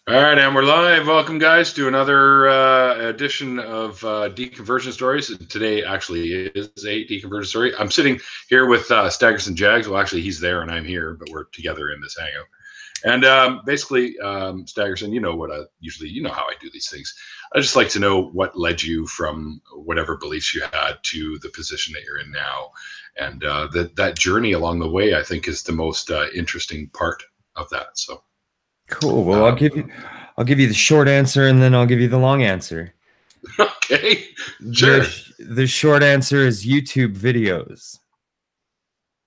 All right, and we're live. Welcome, guys, to another edition of Deconversion Stories. Today actually is a deconversion story. I'm sitting here with Staggerson Jagz. Well, actually, he's there and I'm here, but we're together in this hangout. And basically, Staggerson, you know what you know how I do these things. I just like to know what led you from whatever beliefs you had to the position that you're in now, and that journey along the way, I think, is the most interesting part of that. So. Cool. Well, I'll give you the short answer, and then I'll give you the long answer. Okay, sure. The short answer is YouTube videos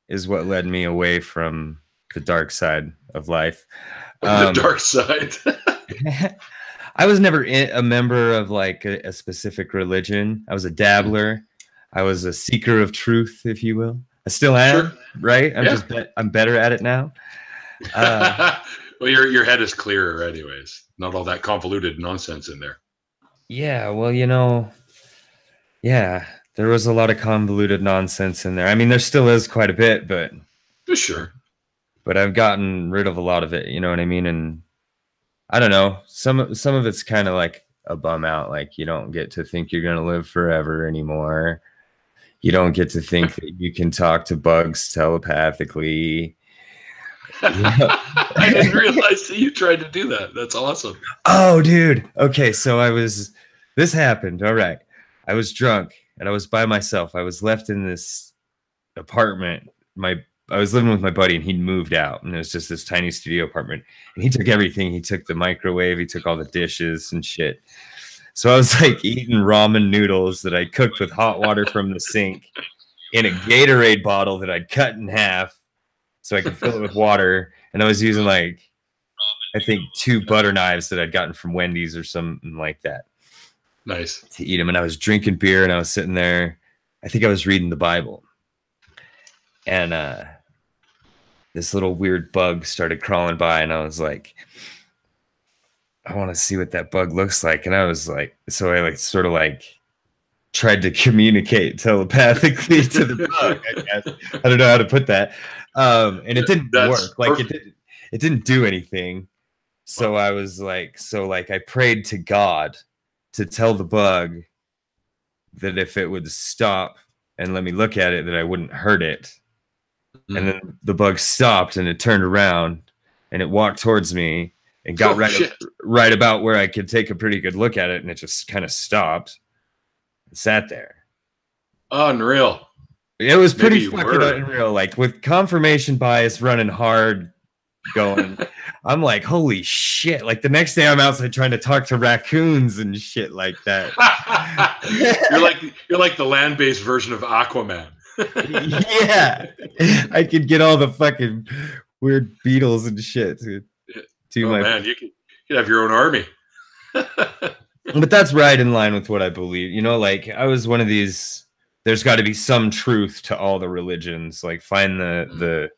is what led me away from the dark side of life. The dark side. I was never a member of like a specific religion. I was a dabbler. I was a seeker of truth, if you will. I still am, sure. Right? I'm better at it now. Well, your head is clearer anyways. Not all that convoluted nonsense in there. Yeah, well, you know, yeah, there was a lot of convoluted nonsense in there. I mean, there still is quite a bit, but for sure. But I've gotten rid of a lot of it, you know what I mean? And I don't know, some of it's kind of like a bum out. Like, you don't get to think you're going to live forever anymore. You don't get to think that you can talk to bugs telepathically. I didn't realize that you tried to do that. That's awesome. Oh, dude. Okay, so this happened. All right. I was drunk and I was by myself. I was left in this apartment. I was living with my buddy and he'd moved out, and it was just this tiny studio apartment, and he took everything. He took the microwave, he took all the dishes and shit. So I was like eating ramen noodles that I cooked with hot water from the sink in a Gatorade bottle that I'd cut in half so I could fill it with water. And I was using like, I think 2 butter knives that I'd gotten from Wendy's or something like that. Nice. To eat them. And I was drinking beer and I was sitting there. I think I was reading the Bible. And this little weird bug started crawling by, and I was like, I want to see what that bug looks like. And I was like, so I like sort of like tried to communicate telepathically to the bug, I guess. I don't know how to put that. And it didn't work. Like it didn't do anything. So I was like, I prayed to God to tell the bug that if it would stop and let me look at it, that I wouldn't hurt it. And then the bug stopped and it turned around and it walked towards me and got right about where I could take a pretty good look at it, and it just kind of stopped and sat there. Unreal. It was pretty fucking unreal. Like with confirmation bias running hard going, I'm like, holy shit. Like the next day I'm outside trying to talk to raccoons and shit like that. You're like the land-based version of Aquaman. Yeah. I could get all the fucking weird beetles and shit to man, you could have your own army. But that's right in line with what I believe. You know, like I was one of these, there's got to be some truth to all the religions. Like find the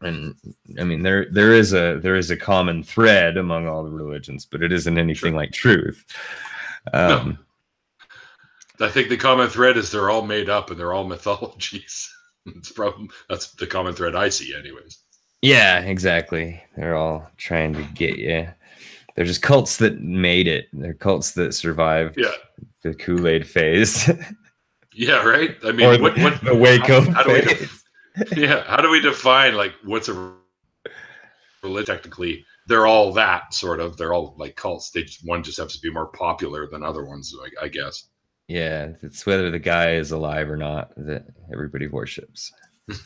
and I mean there is a common thread among all the religions, but it isn't anything like truth. No. I think the common thread is they're all made up and they're all mythologies. That's the common thread I see anyways. Yeah, exactly. They're all trying to get you. They're just cults that made it. They're cults that survived the Kool-Aid phase. Yeah, right? I mean, what the Waco phase. How do we define, like, what's a religion? Technically, they're all that, sort of. They're all, like, cults. One just has to be more popular than other ones, I guess. Yeah, it's whether the guy is alive or not that everybody worships.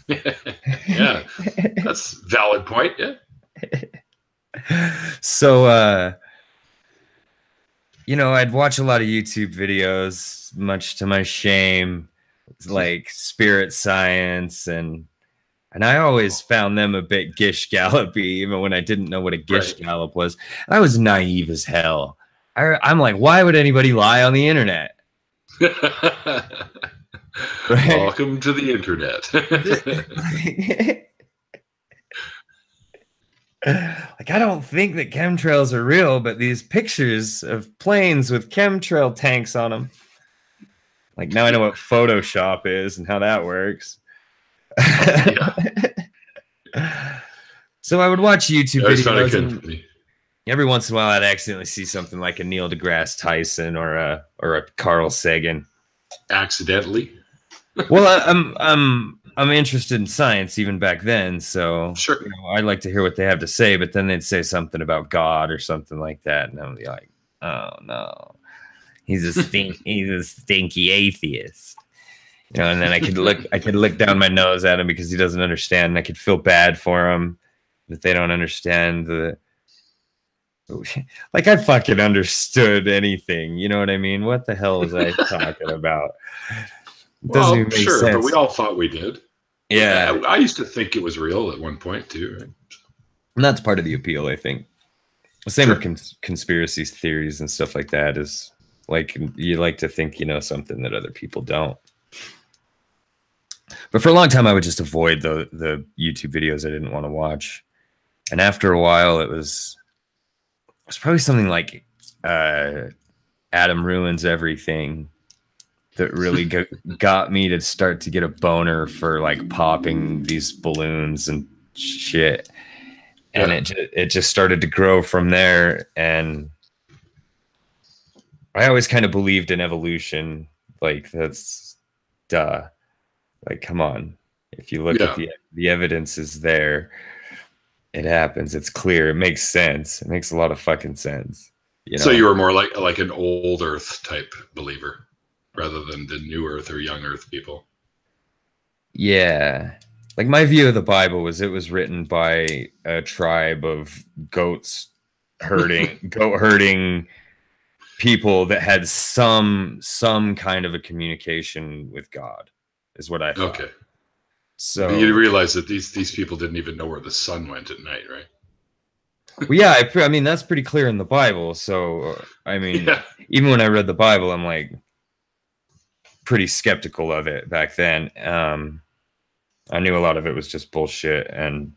Yeah, that's a valid point. Yeah. So you know, I'd watch a lot of YouTube videos, much to my shame, like spirit science, and I always found them a bit gish gallopy, even when I didn't know what a gish gallop was. And I was naive as hell. I'm like, why would anybody lie on the internet? Right? Welcome to the internet. Like, I don't think that chemtrails are real, but these pictures of planes with chemtrail tanks on them. Like, now I know what Photoshop is and how that works. So I would watch YouTube videos. Every once in a while, I'd accidentally see something like a Neil deGrasse Tyson or a Carl Sagan. Accidentally. Well, I'm interested in science even back then, so Sure. you know, I'd like to hear what they have to say. But then they'd say something about God or something like that, and I'd be like, "Oh no, he's a stinky atheist," you know. And then I could look down my nose at him because he doesn't understand, and I could feel bad for him that they don't understand the. Like I fucking understood anything, you know what I mean? What the hell was I talking about? It doesn't even make sure, sense. but we all thought we did. Yeah. I used to think it was real at one point too. Right? And that's part of the appeal, I think. Same with conspiracy theories and stuff like that is like you like to think you know something that other people don't. But for a long time, I would just avoid the YouTube videos I didn't want to watch. And after a while, it was probably something like Adam Ruins Everything that really got me to start to get a boner for like popping these balloons and shit. And it just started to grow from there. And I always kind of believed in evolution. Like that's duh. Like, come on. If you look at the evidence is there, it happens. It's clear. It makes sense. It makes a lot of fucking sense. You know? So you were more like an old Earth type believer rather than the new Earth or young Earth people. Yeah. Like my view of the Bible was it was written by a tribe of goat herding people that had some kind of a communication with God is what I thought. Okay. So but you realize that these people didn't even know where the sun went at night, right? Well, yeah, I mean that's pretty clear in the Bible. So I mean, even when I read the Bible, I'm like pretty skeptical of it back then. I knew a lot of it was just bullshit and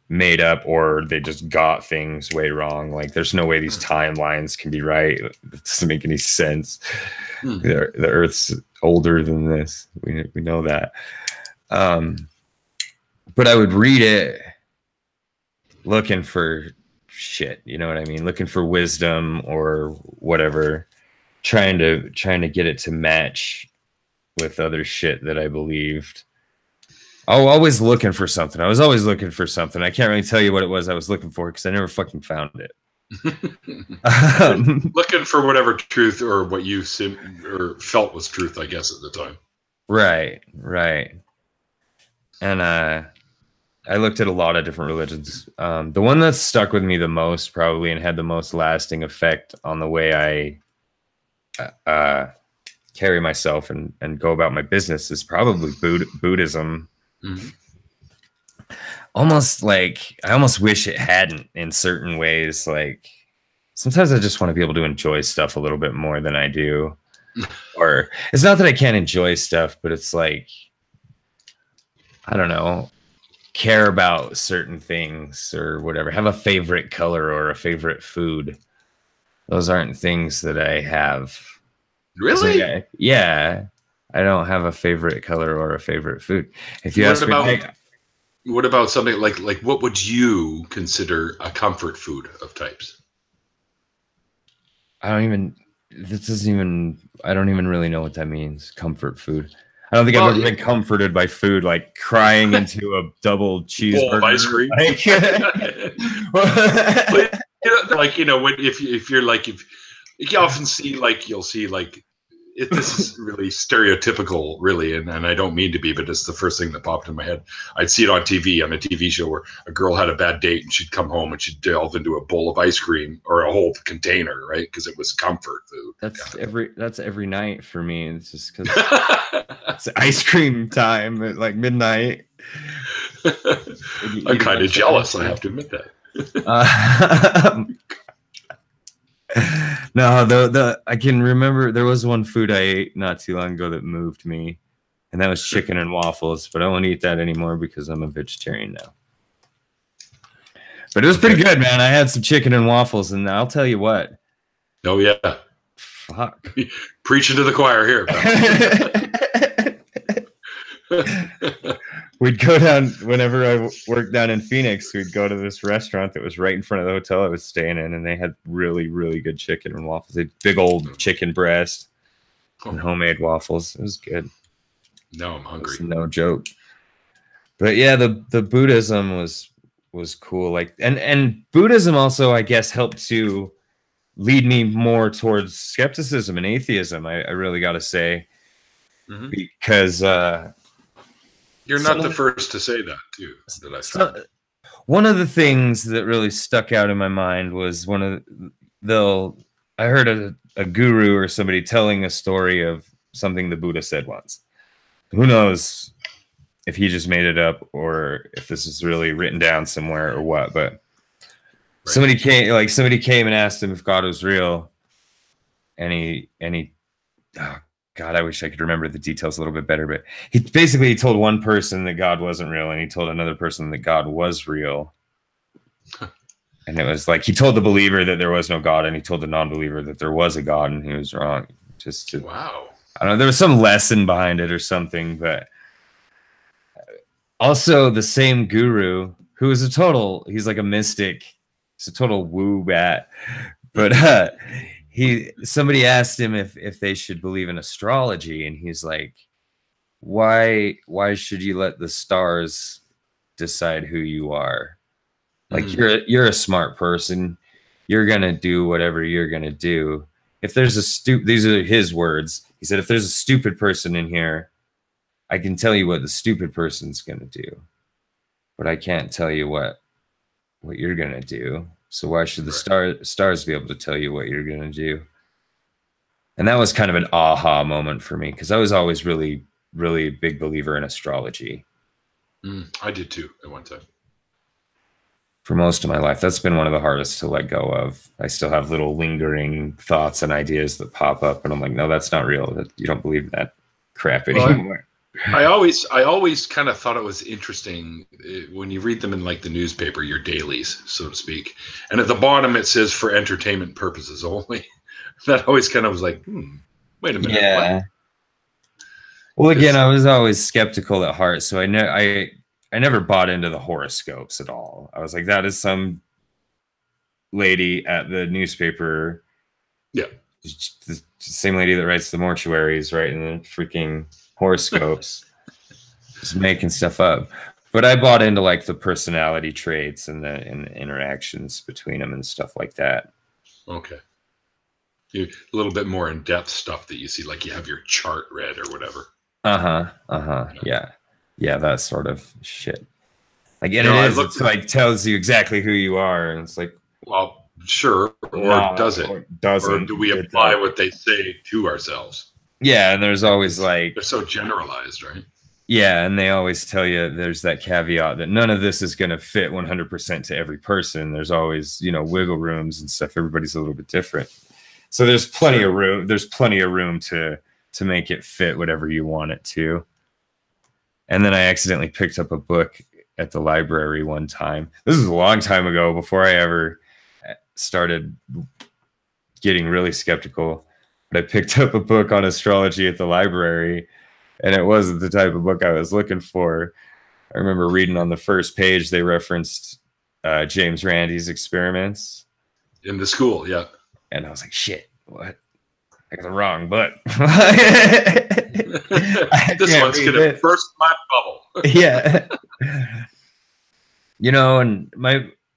made up, or they just got things way wrong. Like there's no way these timelines can be right. It doesn't make any sense. The Earth's older than this. We know that. But I would read it looking for shit, you know what I mean? Looking for wisdom or whatever, trying to get it to match with other shit that I believed. Always looking for something. I was always looking for something. I can't really tell you what it was I was looking for because I never fucking found it. Looking for whatever truth or what you felt was truth, I guess, at the time. Right. And I looked at a lot of different religions. The one that stuck with me the most probably and had the most lasting effect on the way I carry myself and go about my business is probably Buddhism. Mm-hmm. Almost like I almost wish it hadn't in certain ways. Like sometimes I just want to be able to enjoy stuff a little bit more than I do. Or it's not that I can't enjoy stuff, but it's like, I don't know, care about certain things or whatever. Have a favorite color or a favorite food. Those aren't things that I have. Really? So, yeah. I don't have a favorite color or a favorite food. If you ask me, what about something like what would you consider a comfort food of types? I don't even really know what that means. Comfort food. I don't think I've ever been comforted by food, like crying into a double cheeseburger. Bowl of ice cream. Like, you know, if you often see, like, you'll see, like, this is really stereotypical, really, and I don't mean to be, but it's the first thing that popped in my head. I'd see it on a TV show where a girl had a bad date and she'd come home and she'd delve into a bowl of ice cream or a whole container, right? Because it was comfort food. That's every night for me. It's just because it's ice cream time at like midnight. I'm kind of jealous. I have to admit that. No, I can remember there was one food I ate not too long ago that moved me, and that was chicken and waffles, but I won't eat that anymore because I'm a vegetarian now. But it was pretty good, man. I had some chicken and waffles, and I'll tell you what. Oh, yeah. Fuck. Preaching to the choir here. we'd go down whenever I worked down in Phoenix. We'd go to this restaurant that was right in front of the hotel I was staying in, and they had really, really good chicken and waffles. They had big old chicken breast and homemade waffles. It was good. No, I'm hungry. No joke. But yeah, the Buddhism was cool. Like, and Buddhism also, I guess, helped to lead me more towards skepticism and atheism. I really got to say, because you're not the first to say that too. That I found. One of the things that really stuck out in my mind was I heard a guru or somebody telling a story of something the Buddha said once. Who knows if he just made it up or if this is really written down somewhere or what, but somebody came and asked him if God was real, and he oh God, I wish I could remember the details a little bit better, but he basically told one person that God wasn't real, and he told another person that God was real. And it was like he told the believer that there was no God, and he told the non-believer that there was a God, and he was wrong. Wow. I don't know, there was some lesson behind it or something, but also the same guru who is he's like a mystic. He's a total woo bat. But somebody asked him if they should believe in astrology, and he's like, why should you let the stars decide who you are? Like, you're a smart person. You're gonna do whatever you're gonna do. If there's these are his words. He said, if there's a stupid person in here, I can tell you what the stupid person's gonna do, but I can't tell you what you're gonna do. So why should the stars be able to tell you what you're gonna do? And that was kind of an aha moment for me, because I was always really, really a big believer in astrology. I did too at one time. For most of my life, that's been one of the hardest to let go of. I still have little lingering thoughts and ideas that pop up, and I'm like, no, that's not real. You don't believe that crap anymore. I always kind of thought it was interesting when you read them in like the newspaper, your dailies, so to speak, and at the bottom it says for entertainment purposes only. That always kind of was like, wait a minute. Yeah. What? Well, again, I was always skeptical at heart, so I never bought into the horoscopes at all. I was like, that is some lady at the newspaper. Yeah. The same lady that writes the mortuaries, writing the freaking horoscopes. Just making stuff up. But I bought into like the personality traits and the interactions between them and stuff like that. Okay. A little bit more in-depth stuff that you see, like you have your chart read or whatever. Yeah, that sort of shit. Like, and it's like tells you exactly who you are, and it's like, well, sure, or does it? Or doesn't? Or do we apply what they say to ourselves? Yeah, and there's always like, they're so generalized, right? Yeah, and they always tell you there's that caveat that none of this is going to fit 100% to every person. There's always, wiggle rooms and stuff. Everybody's a little bit different. So there's plenty of room. There's plenty of room to make it fit whatever you want it to. And then I accidentally picked up a book at the library one time. This is a long time ago, before I ever started getting really skeptical. But I picked up a book on astrology at the library, and it wasn't the type of book I was looking for. I remember reading on the first page, they referenced James Randi's experiments. In the school, yeah. And I was like, shit, what? I got the wrong book. This one's going to burst my bubble. Yeah. And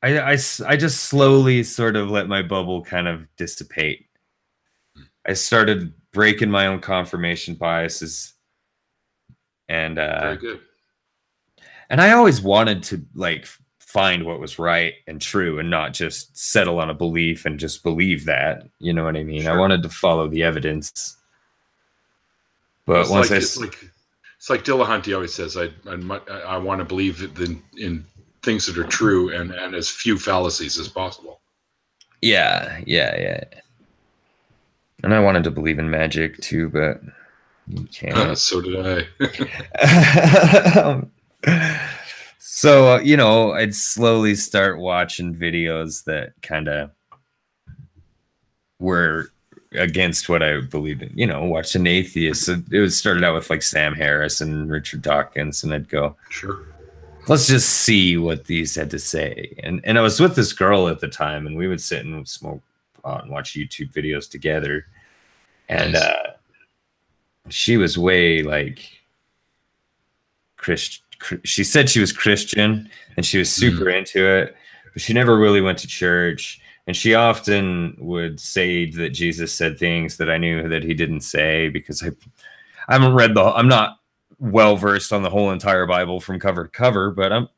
I just slowly sort of let my bubble kind of dissipate. I started breaking my own confirmation biases. And very good. And I always wanted to like find what was right and true and not just settle on a belief and just believe that. You know what I mean? Sure. I wanted to follow the evidence. But it's like Dillahunt always says, I want to believe in things that are true and as few fallacies as possible. Yeah. And I wanted to believe in magic too, but you can't. So did I. So, I'd slowly start watching videos that kind of were against what I believed in. You know, watched an Atheist. It was started out with like Sam Harris and Richard Dawkins, and I'd go, Sure. let's just see what these had to say. And I was with this girl at the time, and we would sit and smoke pot and watch YouTube videos together. And she was way like Christian. She said she was Christian, and she was super into it, but she never really went to church. And she often would say that Jesus said things that I knew that he didn't say, because I haven't read I'm not well versed on the whole entire Bible from cover to cover, but I'm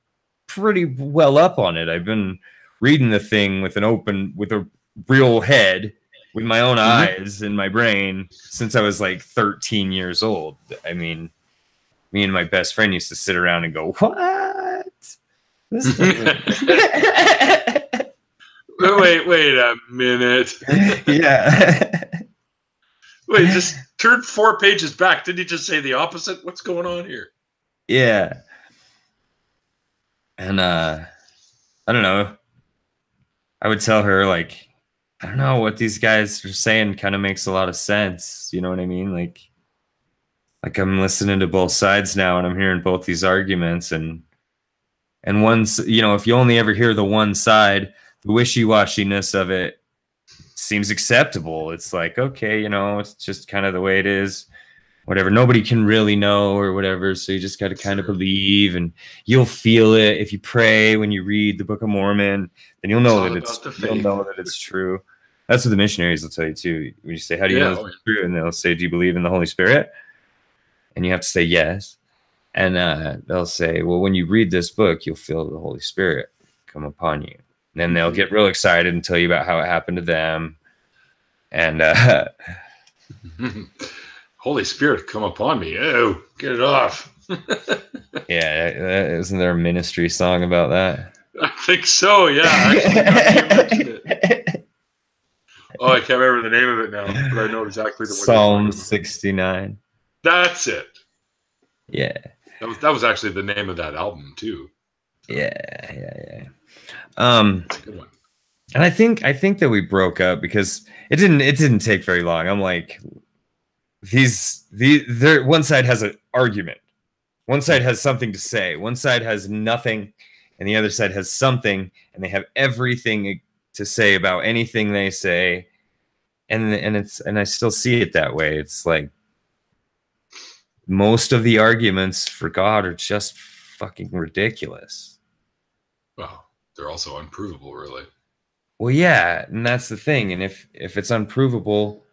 pretty well up on it. I've been reading the thing with a real head, with my own eyes in my brain since I was like 13 years old. I mean, me and my best friend used to sit around and go, what? This Wait a minute. Yeah. Wait, just turn 4 pages back. Didn't he just say the opposite? What's going on here? Yeah. And I don't know. I would tell her, like, I don't know, what these guys are saying kind of makes a lot of sense. You know what I mean? Like I'm listening to both sides now, and I'm hearing both these arguments, and one's, you know, if you only ever hear the one side, the wishy-washiness of it seems acceptable. It's like, okay, you know, it's just kind of the way it is, whatever. Nobody can really know or whatever, so you just got to kind of believe, and you'll feel it if you pray when you read the Book of Mormon, then you'll know that it's true. That's what the missionaries will tell you too. When you say, how do you know it's true? And they'll say, do you believe in the Holy Spirit? And you have to say yes. And they'll say, well, when you read this book, you'll feel the Holy Spirit come upon you. And then they'll get real excited and tell you about how it happened to them. And Holy Spirit come upon me. Oh, get it off. Yeah, isn't there a ministry song about that? I think so, yeah. Actually, oh, I can't remember the name of it now, but I know exactly the Psalm 69. That's it. Yeah. That was actually the name of that album too. Yeah. That's a good one. And I think that we broke up because it didn't take very long. I'm like, one side has an argument. One side has something to say. One side has nothing, and the other side has something, and they have everything to say about anything they say. And I still see it that way. It's like most of the arguments for God are just fucking ridiculous. Well, they're also unprovable, really. Well, yeah, and that's the thing. And if it's unprovable,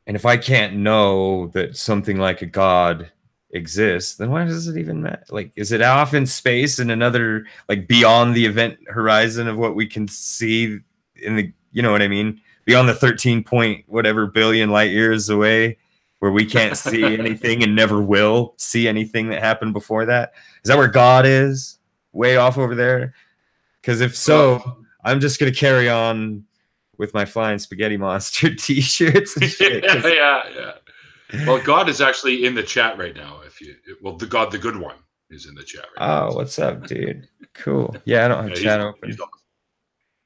and if I can't know that something like a God exists, then why does it even matter? Like, is it off in space in another, like, beyond the event horizon of what we can see in the, you know what I mean? Beyond the 13 point whatever billion light years away, where we can't see anything and never will see anything that happened before that? Is that where God is? Way off over there? Because if so, I'm just going to carry on with my flying spaghetti monster t-shirts and shit. Yeah. Well, God is actually in the chat right now. The good one is in the chat right now. Oh, what's up, dude? Cool. Yeah, I don't have chat open.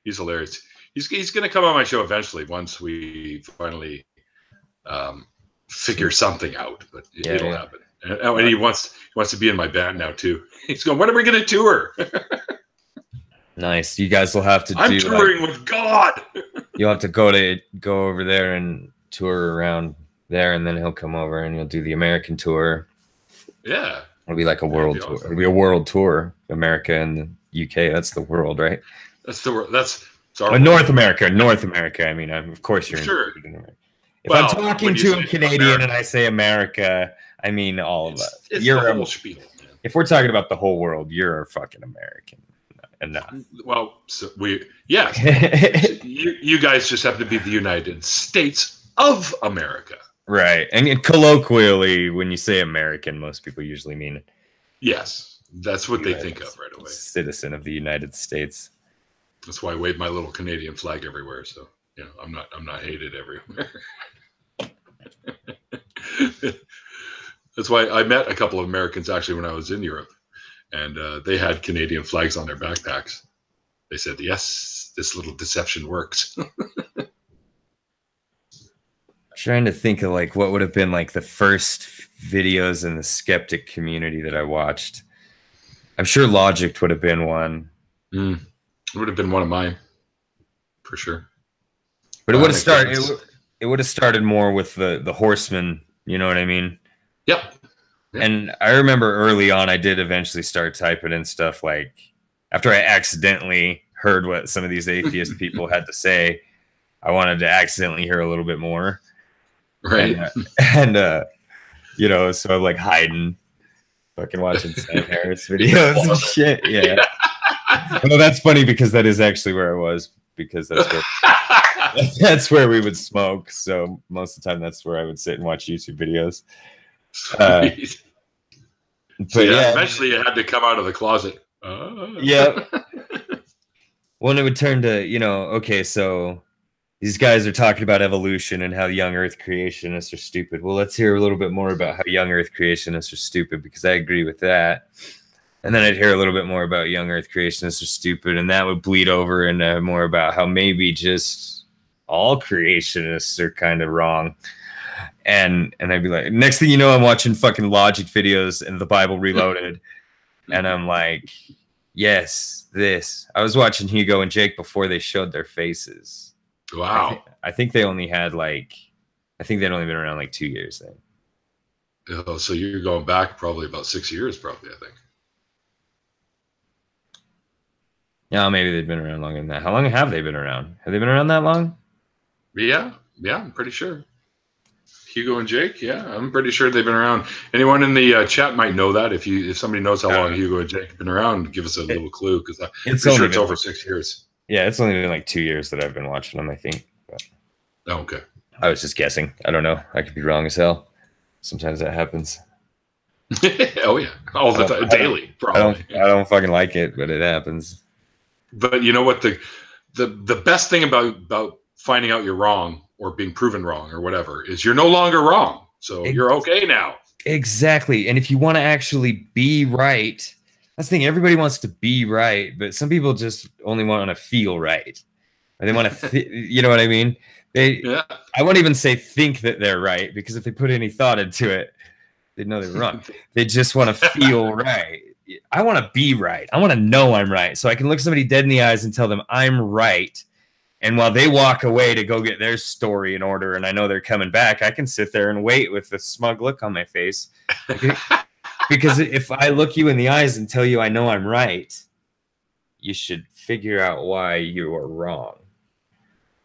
He's hilarious. He's going to come on my show eventually once we finally figure something out. But it'll happen. And he wants to be in my band now too. He's going, when are we going to tour? Nice. You guys will have to I'm touring with God. You'll have to go over there and tour around there, and then he'll come over and you'll do the American tour. Yeah. It'll be like a world tour. It'll be a world tour. America and the UK. That's the world, right? That's the world. That's North America. I mean, of course you're sure. In America. If I'm talking to a Canadian and I say America, I mean all of us. You're the whole spiel, man. If we're talking about the whole world, you're a fucking American. Enough. Well, so you guys just happen to be the United States of America. Right. And colloquially, when you say American, most people usually mean it. Yes. That's what they think of right away. Citizen of the United States. That's why I wave my little Canadian flag everywhere. So, I'm not hated everywhere. That's why I met a couple of Americans actually when I was in Europe. And they had Canadian flags on their backpacks. They said, yes, this little deception works. Trying to think of like what would have been like the first videos in the skeptic community that I watched. I'm sure Logic would have been one. It would have been one of mine, for sure. But it would have started. It would have started more with the horsemen. You know what I mean? Yep. And I remember early on, I did eventually start typing in stuff like after I accidentally heard what some of these atheist people had to say, I wanted to accidentally hear a little bit more. Right. And you know, so I'm like hiding, fucking watching Sam Harris videos and shit. Yeah. Well, that's funny because that is actually where I was, because that's where we would smoke. So most of the time that's where I would sit and watch YouTube videos. But yeah, eventually you had to come out of the closet. Yeah. When it would turn to, you know, okay, so these guys are talking about evolution and how young Earth creationists are stupid. Well, let's hear a little bit more about how young Earth creationists are stupid, because I agree with that. And then I'd hear a little bit more about young Earth creationists are stupid, and that would bleed over into more about how maybe just all creationists are kind of wrong. And I'd be like, next thing you know, I'm watching fucking Logic videos and the Bible Reloaded. And I'm like, yes, this. I was watching Hugo and Jake before they showed their faces. Wow. I think they only had like, I think they'd only been around like 2 years then. Oh, so you're going back probably about 6 years, probably, I think. Yeah, maybe they've been around longer than that. How long have they been around? Have they been around that long? Yeah, I'm pretty sure. Hugo and Jake, yeah, I'm pretty sure they've been around. Anyone in the chat might know that. If somebody knows how long Hugo and Jake have been around, give us a little clue, because I'm pretty sure it's over 6 years. Yeah, it's only been like 2 years that I've been watching them, I think. But oh, okay. I was just guessing. I don't know. I could be wrong as hell. Sometimes that happens. Oh yeah, all the time, daily. Probably. I don't fucking like it, but it happens. But you know what? The best thing about finding out you're wrong or being proven wrong or whatever is you're no longer wrong. So you're okay now. Exactly. And if you want to actually be right, that's the thing. Everybody wants to be right, but some people just only want to feel right. Or they want to, you know what I mean? I won't even say think that they're right, because if they put any thought into it, they'd know they're wrong. They just want to feel right. I want to be right. I want to know I'm right. So I can look somebody dead in the eyes and tell them I'm right. And while they walk away to go get their story in order, and I know they're coming back, I can sit there and wait with a smug look on my face. Because if I look you in the eyes and tell you I know I'm right, you should figure out why you are wrong.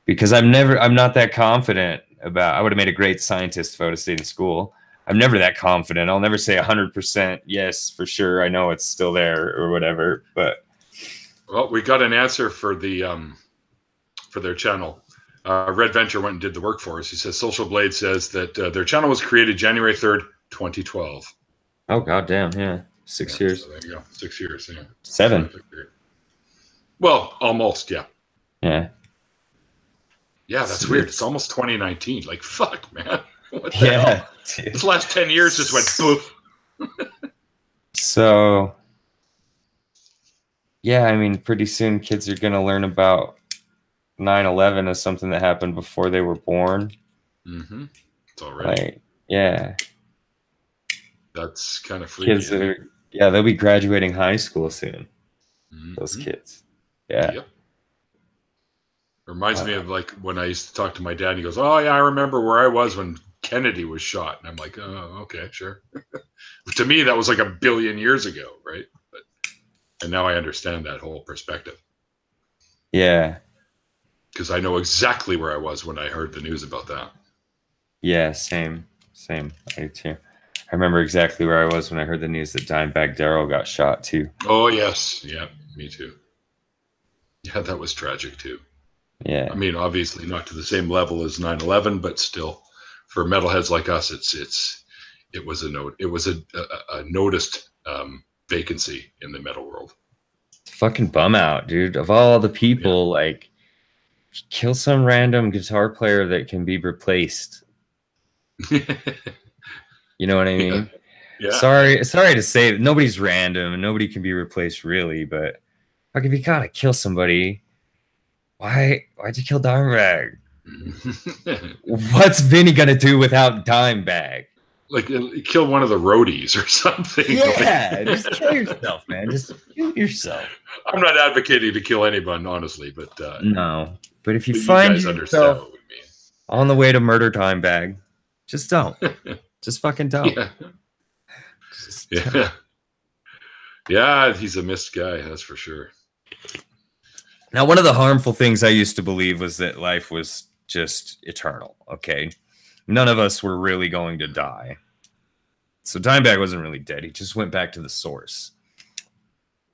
Because I'm not that confident about, I would have made a great scientist if I would have stayed in school. I'm never that confident. I'll never say 100% yes, for sure. I know it's still there or whatever, but. Well, we got an answer for for their channel. Red Venture went and did the work for us. He says Social Blade says that their channel was created January 3rd, 2012. Oh, goddamn. Yeah. 6 years. So there you go. 6 years. Yeah. 7. Well, almost. Yeah. Yeah. Yeah. That's weird. It's almost 2019. Like, fuck, man. What the hell? Dude. This last 10 years just went poof. So, yeah, I mean, pretty soon kids are going to learn about 9/11 as something that happened before they were born. Mm-hmm. It's already. Like, yeah. That's kind of freaky. Kids that are, yeah, they'll be graduating high school soon. Mm-hmm. Those kids. Yeah. Yep. Reminds me of like when I used to talk to my dad. And he goes, "Oh yeah, I remember where I was when Kennedy was shot." And I'm like, "Oh, okay, sure." To me, that was like 1 billion years ago, right? And now I understand that whole perspective. Yeah. Because I know exactly where I was when I heard the news about that. Yeah, same. I do too. I remember exactly where I was when I heard the news that Dimebag Darrell got shot too. Oh yes, yeah, me too. Yeah, that was tragic too. Yeah. I mean, obviously not to the same level as 9/11, but still, for metalheads like us, it was a noticed vacancy in the metal world. Fucking bum out, dude. Of all the people, like, kill some random guitar player that can be replaced. You know what I mean? Yeah. Sorry to say, nobody's random and nobody can be replaced really, but like, if you gotta kill somebody, why'd you kill Dimebag? What's Vinny gonna do without Dimebag? Like kill one of the roadies or something. Yeah, just kill yourself, man. Just kill yourself. I'm not advocating to kill anyone, honestly, but no. But if you but find you guys understand what we mean. On the way to murder Dimebag, just don't. Just fucking don't. Yeah. Yeah. Yeah, he's a missed guy, that's for sure. Now, one of the harmful things I used to believe was that life was just eternal, okay? None of us were really going to die. So Dimebag wasn't really dead. He just went back to the source.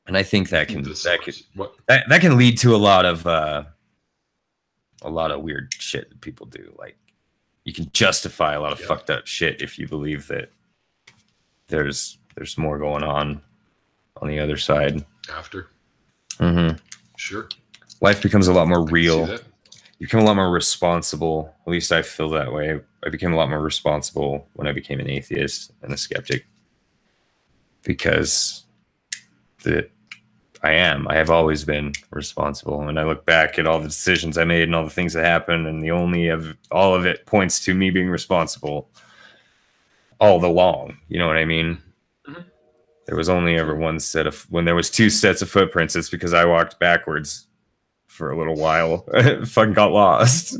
And I think that can that can lead to a lot of weird shit that people do. Like, you can justify a lot of fucked up shit if you believe that there's more going on the other side. After. Mm-hmm. Sure. Life becomes a lot more real. You become a lot more responsible. At least I feel that way. I became a lot more responsible when I became an atheist and a skeptic. Because I have always been responsible. And I look back at all the decisions I made and all the things that happened, and all of it points to me being responsible all along. You know what I mean? Mm-hmm. There was only ever when there was two sets of footprints, it's because I walked backwards for a little while. Fucking got lost.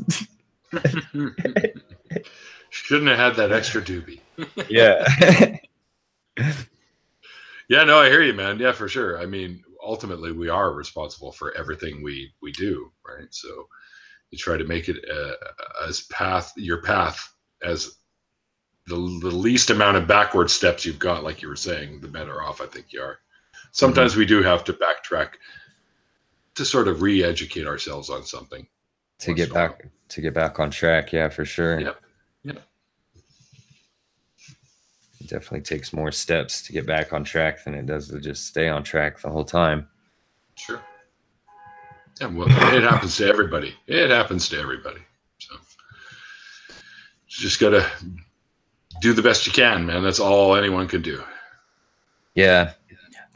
Shouldn't have had that extra doobie. Yeah. Yeah, no, I hear you, man. Yeah, for sure. I mean, ultimately, we are responsible for everything we do, right? So you try to make it your path as the least amount of backward steps you've got, like you were saying, the better off I think you are. Sometimes we do have to backtrack to sort of re-educate ourselves on something to get back on track. Yeah, for sure. Yep. It definitely takes more steps to get back on track than it does to just stay on track the whole time. Sure. Yeah, well, it happens to everybody. It happens to everybody. So you just gotta do the best you can, man. That's all anyone can do. Yeah.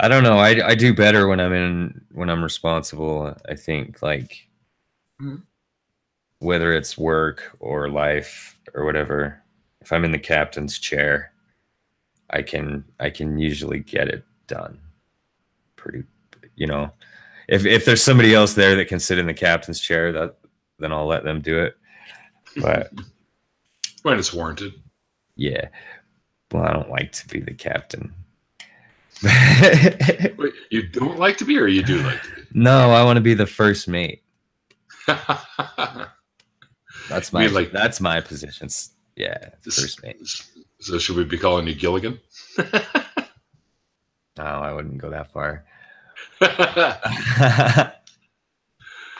I don't know. I do better when I'm responsible. I think, like, whether it's work or life or whatever, if I'm in the captain's chair, I can usually get it done pretty, if there's somebody else there that can sit in the captain's chair, then I'll let them do it. But when it's warranted. Yeah. Well, I don't like to be the captain. Wait, you don't like to be, or you do like to be? No, I want to be the first mate. That's my position. Yeah, first mate. So should we be calling you Gilligan? No, I wouldn't go that far. Yeah,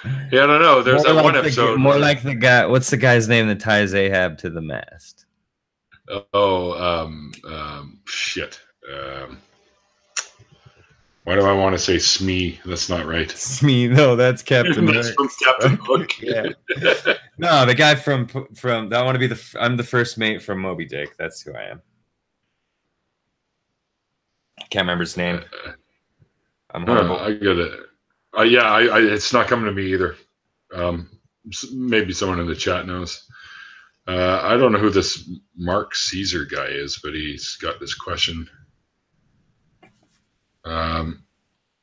I don't know. There's that one episode. More like the guy. What's the guy's name that ties Ahab to the mast? Shit. Why do I want to say Smee? That's not right. Smee, no, that's Captain Hook. That's from Captain Hook. Yeah. No, the guy from I want to be I'm the first mate from Moby Dick. That's who I am. I can't remember his name. I'm horrible. I get it. It's not coming to me either. Maybe someone in the chat knows. I don't know who this Mark Caesar guy is, but he's got this question. I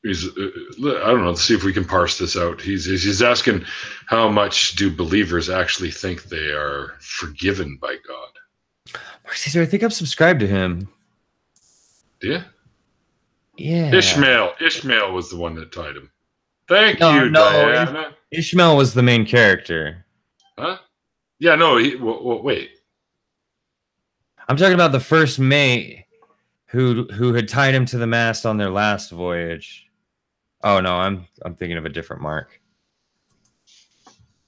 don't know. Let's see if we can parse this out. He's asking, how much do believers actually think they are forgiven by God? Mark Caesar, I think I'm subscribed to him. Yeah. Yeah. Ishmael was the one that tied him. Thank you, Diana. Ishmael was the main character. Huh? Yeah, no, wait. I'm talking about the first mate who had tied him to the mast on their last voyage. Oh no, I'm thinking of a different Mark.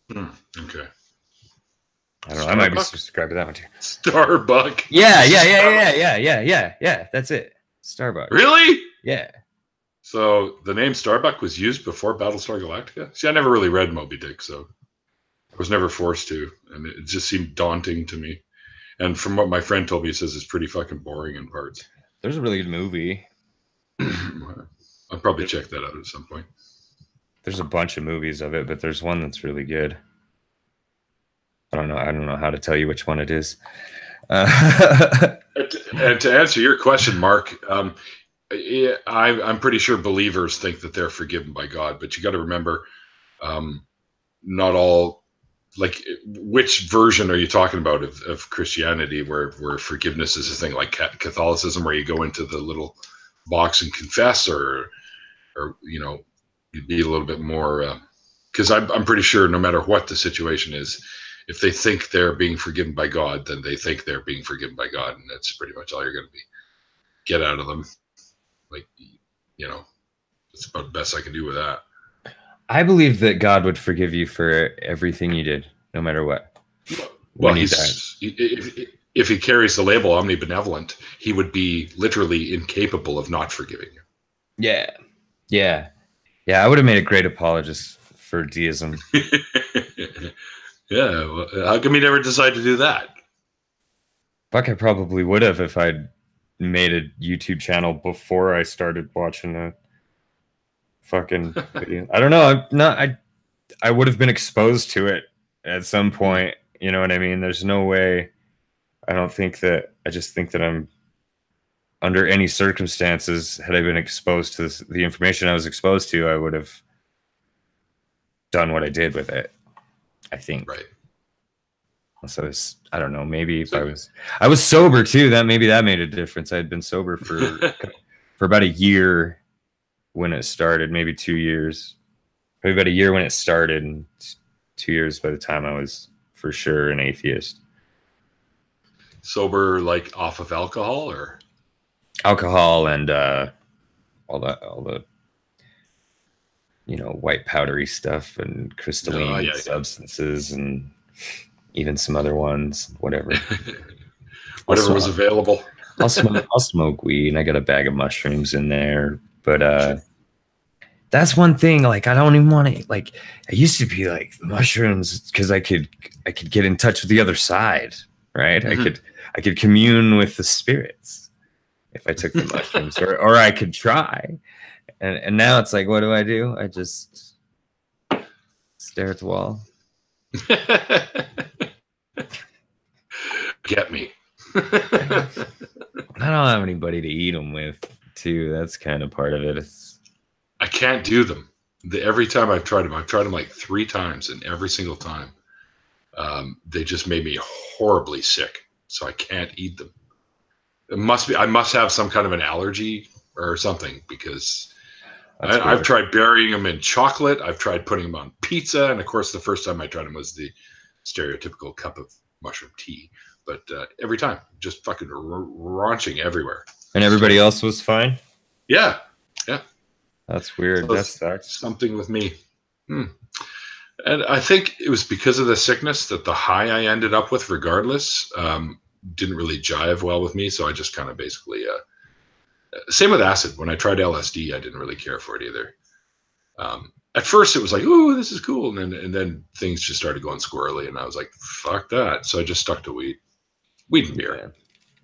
Okay. I don't know. I might be subscribed to that one too. Starbuck. Yeah. That's it. Starbuck. Really? Yeah. So the name Starbuck was used before Battlestar Galactica? See, I never really read Moby Dick, so I was never forced to, and it just seemed daunting to me. And from what my friend told me, he says it's pretty fucking boring in parts. There's a really good movie. I'll probably check that out at some point. There's a bunch of movies of it, but there's one that's really good. I don't know. I don't know how to tell you which one it is. And to answer your question, Mark, I'm pretty sure believers think that they're forgiven by God, but you got to remember, not all, like, which version are you talking about of Christianity where forgiveness is a thing, like Catholicism, where you go into the little box and confess, or you know, you'd be a little bit more, because I'm pretty sure no matter what the situation is, if they think they're being forgiven by God, then they think they're being forgiven by God, and that's pretty much all you're going to get out of them. Like, you know, that's about the best I can do with that. I believe that God would forgive you for everything you did, no matter what. Well, if he carries the label omnibenevolent, he would be literally incapable of not forgiving you. Yeah. Yeah. Yeah, I would have made a great apologist for deism. Yeah, well, how come you never decide to do that? Fuck, I probably would have if I'd made a YouTube channel before I started watching a fucking video. I don't know. I would have been exposed to it at some point. You know what I mean? There's no way. I just think that I'm, under any circumstances, had I been exposed to the information I was exposed to, I would have done what I did with it. I think. Right. So I don't know, maybe if I was sober too, maybe that made a difference. I had been sober for about a year when it started, maybe 2 years. Maybe about a year when it started, and 2 years by the time I was for sure an atheist. Sober, like off of alcohol, or alcohol and all the you know, white powdery stuff and crystalline substances, and even some other ones, whatever. Whatever was available. I'll smoke weed, and I got a bag of mushrooms in there. But that's one thing. Like, I don't even want to. Like, I used to be like mushrooms because I could get in touch with the other side, right? Mm-hmm. I could commune with the spirits if I took the mushrooms, or I could try. And now it's like, what do? I just stare at the wall. Get me. I don't have anybody to eat them with, too. That's kind of part of it. I can't do them. Every time I've tried them like 3 times, and every single time, they just made me horribly sick. So I can't eat them. I must have some kind of an allergy or something, because I've tried burying them in chocolate. I've tried putting them on pizza. And of course, the first time I tried them was the stereotypical cup of mushroom tea. But every time, just fucking raunching everywhere. And everybody else was fine? Yeah. Yeah. That's weird. So that sucks. Something with me. And I think it was because of the sickness that the high I ended up with, regardless, didn't really jive well with me. So I just kind of basically... same with acid. When I tried LSD, I didn't really care for it either. At first, it was like, "Ooh, this is cool," and then things just started going squirrely, and I was like, "Fuck that!" So I just stuck to weed and beer,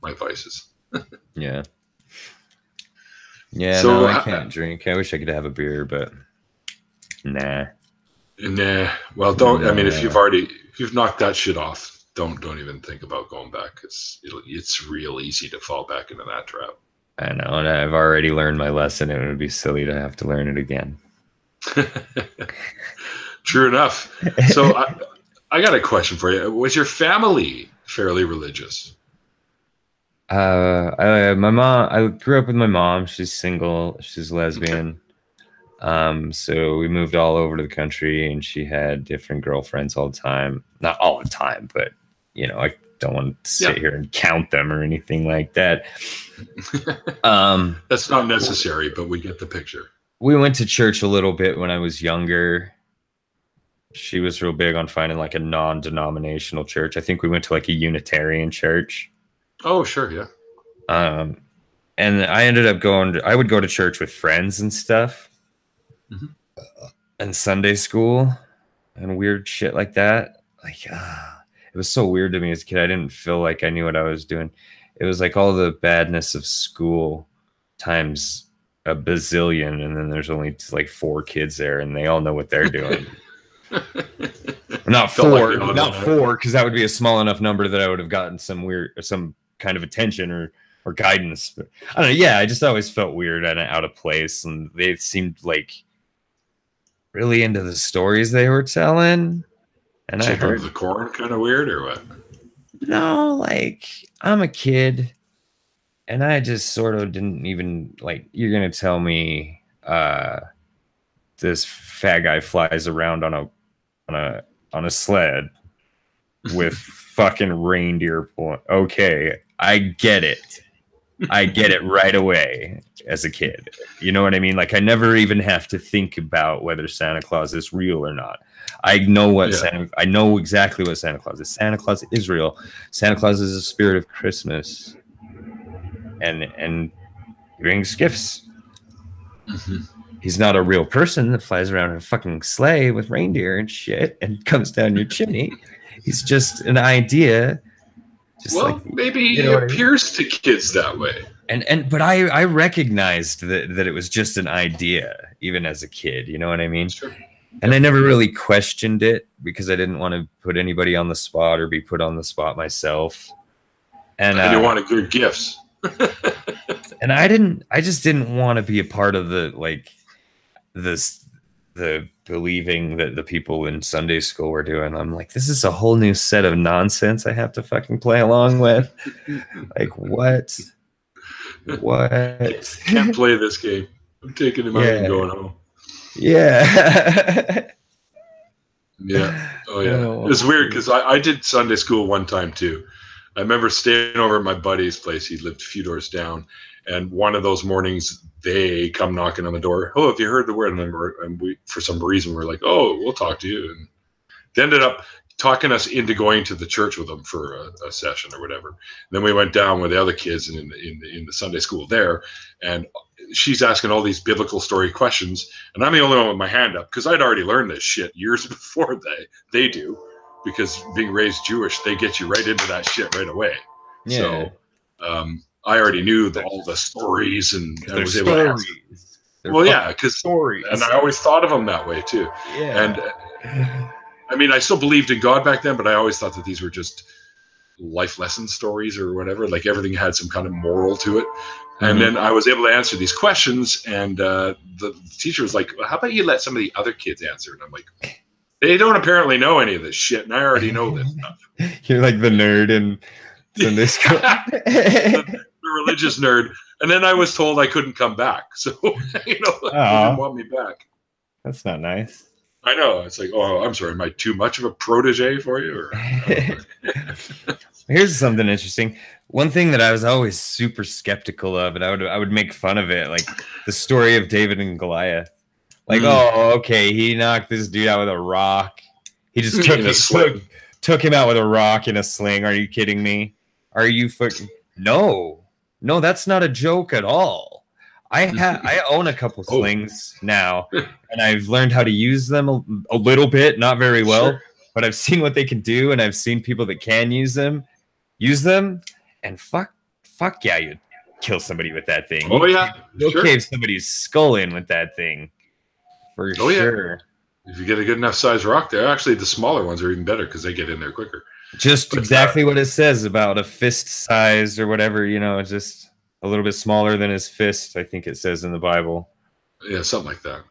my vices. Yeah. So no, I can't drink. I wish I could have a beer, but nah. Well, don't. I mean, if you've knocked that shit off, don't even think about going back, because it's real easy to fall back into that trap. I know, and I've already learned my lesson. It would be silly to have to learn it again. True enough. So I got a question for you. Was your family fairly religious? My mom. I grew up with my mom. She's single. She's lesbian. So we moved all over to the country, and she had different girlfriends all the time. Not all the time, but you know, I don't want to sit here and count them or anything like that. That's not necessary, but we get the picture. We went to church a little bit when I was younger. She was real big on finding like a non-denominational church. I think we went to like a Unitarian church. Oh, sure, yeah. And I ended up I would go to church with friends and stuff, and Sunday school and weird shit like that. Like, it was so weird to me as a kid. I didn't feel like I knew what I was doing. It was like all the badness of school times a bazillion, and then there's only like 4 kids there, and they all know what they're doing. Not Felt like four, the odd not one out. four, because that would be a small enough number that I would have gotten some kind of attention or guidance. But I don't know. Yeah, I just always felt weird and out of place, and they seemed like really into the stories they were telling. And I Chip heard of the corn, kind of weird, or what? no, like I'm a kid, and I just sort of didn't even like. You're gonna tell me this fat guy flies around on a sled with fucking reindeer point. Okay, I get it. I get it right away as a kid. You know what I mean? Like I never even have to think about whether Santa Claus is real or not. I know what I know exactly what Santa Claus is. Santa Claus is real. Santa Claus is the spirit of Christmas. And he brings gifts. He's not a real person that flies around in a fucking sleigh with reindeer and shit and comes down your chimney. He's just an idea. Just well, like, maybe he appears to kids that way. But I recognized that it was just an idea, even as a kid. You know what I mean? Sure. And I never really questioned it because I didn't want to put anybody on the spot or be put on the spot myself. And you wanted good gifts. And I just didn't want to be a part of the believing that the people in Sunday school were doing. I'm like, this is a whole new set of nonsense I have to fucking play along with. Like, what? Can't play this game. I'm taking him out and going home. Yeah. Yeah. Oh, yeah. It's weird because I did Sunday school one time, too. I remember staying over at my buddy's place. He lived a few doors down. And one of those mornings, they come knocking on the door. Oh, have you heard the word? And we, for some reason, we're like, oh, we'll talk to you. And they ended up talking us into going to the church with them for a session or whatever. And then we went down with the other kids in the Sunday school there. And she's asking all these biblical story questions. And I'm the only one with my hand up because I'd already learned this shit years before they do. Because being raised Jewish, they get you right into that shit right away. Yeah. So I already knew all the stories and I was able to ask. Well, yeah, because stories. And I always thought of them that way too. Yeah. And I mean, I still believed in God back then, but I always thought that these were just life lesson stories or whatever. Like everything had some kind of moral to it. And then I was able to answer these questions, and the teacher was like, well, "How about you let some of the other kids answer?" And I'm like, they don't apparently know any of this shit, and I already know this stuff. You're like the nerd in Sunday school. the religious nerd. And then I was told I couldn't come back. So, they didn't want me back. That's not nice. I know. It's like, oh, I'm sorry. Am I too much of a protege for you? Or Here's something interesting. One thing that I was always super skeptical of, and I would make fun of it, like the story of David and Goliath. Like, oh, okay, he knocked this dude out with a rock. He just took him out with a rock in a sling. Are you kidding me? Are you fucking... No, that's not a joke at all. I own a couple slings now, and I've learned how to use them a little bit, not very well, but I've seen what they can do, and I've seen people that can use them, and fuck yeah, you'd kill somebody with that thing. Oh, yeah. You'll cave somebody's skull in with that thing. For sure. Yeah. If you get a good enough size rock there, actually the smaller ones are even better because they get in there quicker. Just exactly what it says about a fist size or whatever, just a little bit smaller than his fist, I think it says in the Bible. Yeah, something like that.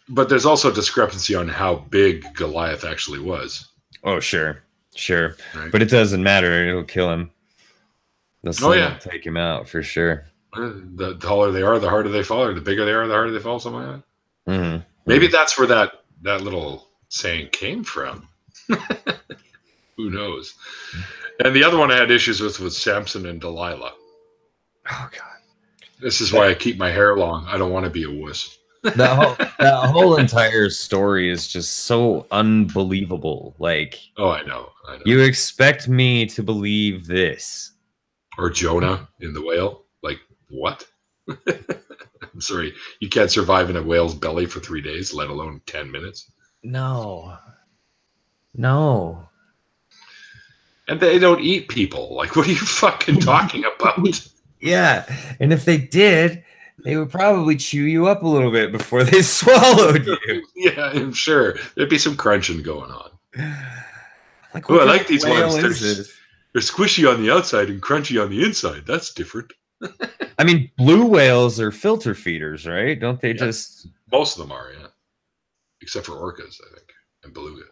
But there's also a discrepancy on how big Goliath actually was. Oh, sure. Right. But it doesn't matter. It'll kill him. The sling will take him out for sure. The taller they are, the harder they fall, or the bigger they are, the harder they fall, something like that. Maybe that's where that little saying came from. Who knows? And the other one I had issues with was Samson and Delilah. Oh, God. This is why I keep my hair long. I don't want to be a wuss. that whole entire story is just so unbelievable. Like, oh, I know. You expect me to believe this. Or Jonah in the whale. Like, what? I'm sorry. You can't survive in a whale's belly for 3 days, let alone 10 minutes. No. And they don't eat people. Like, what are you fucking talking about? Yeah. And if they did, they would probably chew you up a little bit before they swallowed you. Yeah, I'm sure. There'd be some crunching going on. Like, Oh, what I kind like of these whale ones. is this? They're squishy on the outside and crunchy on the inside. That's different. I mean, blue whales are filter feeders, right? Don't they Yeah, just... most of them are, yeah. Except for orcas, I think, and beluga.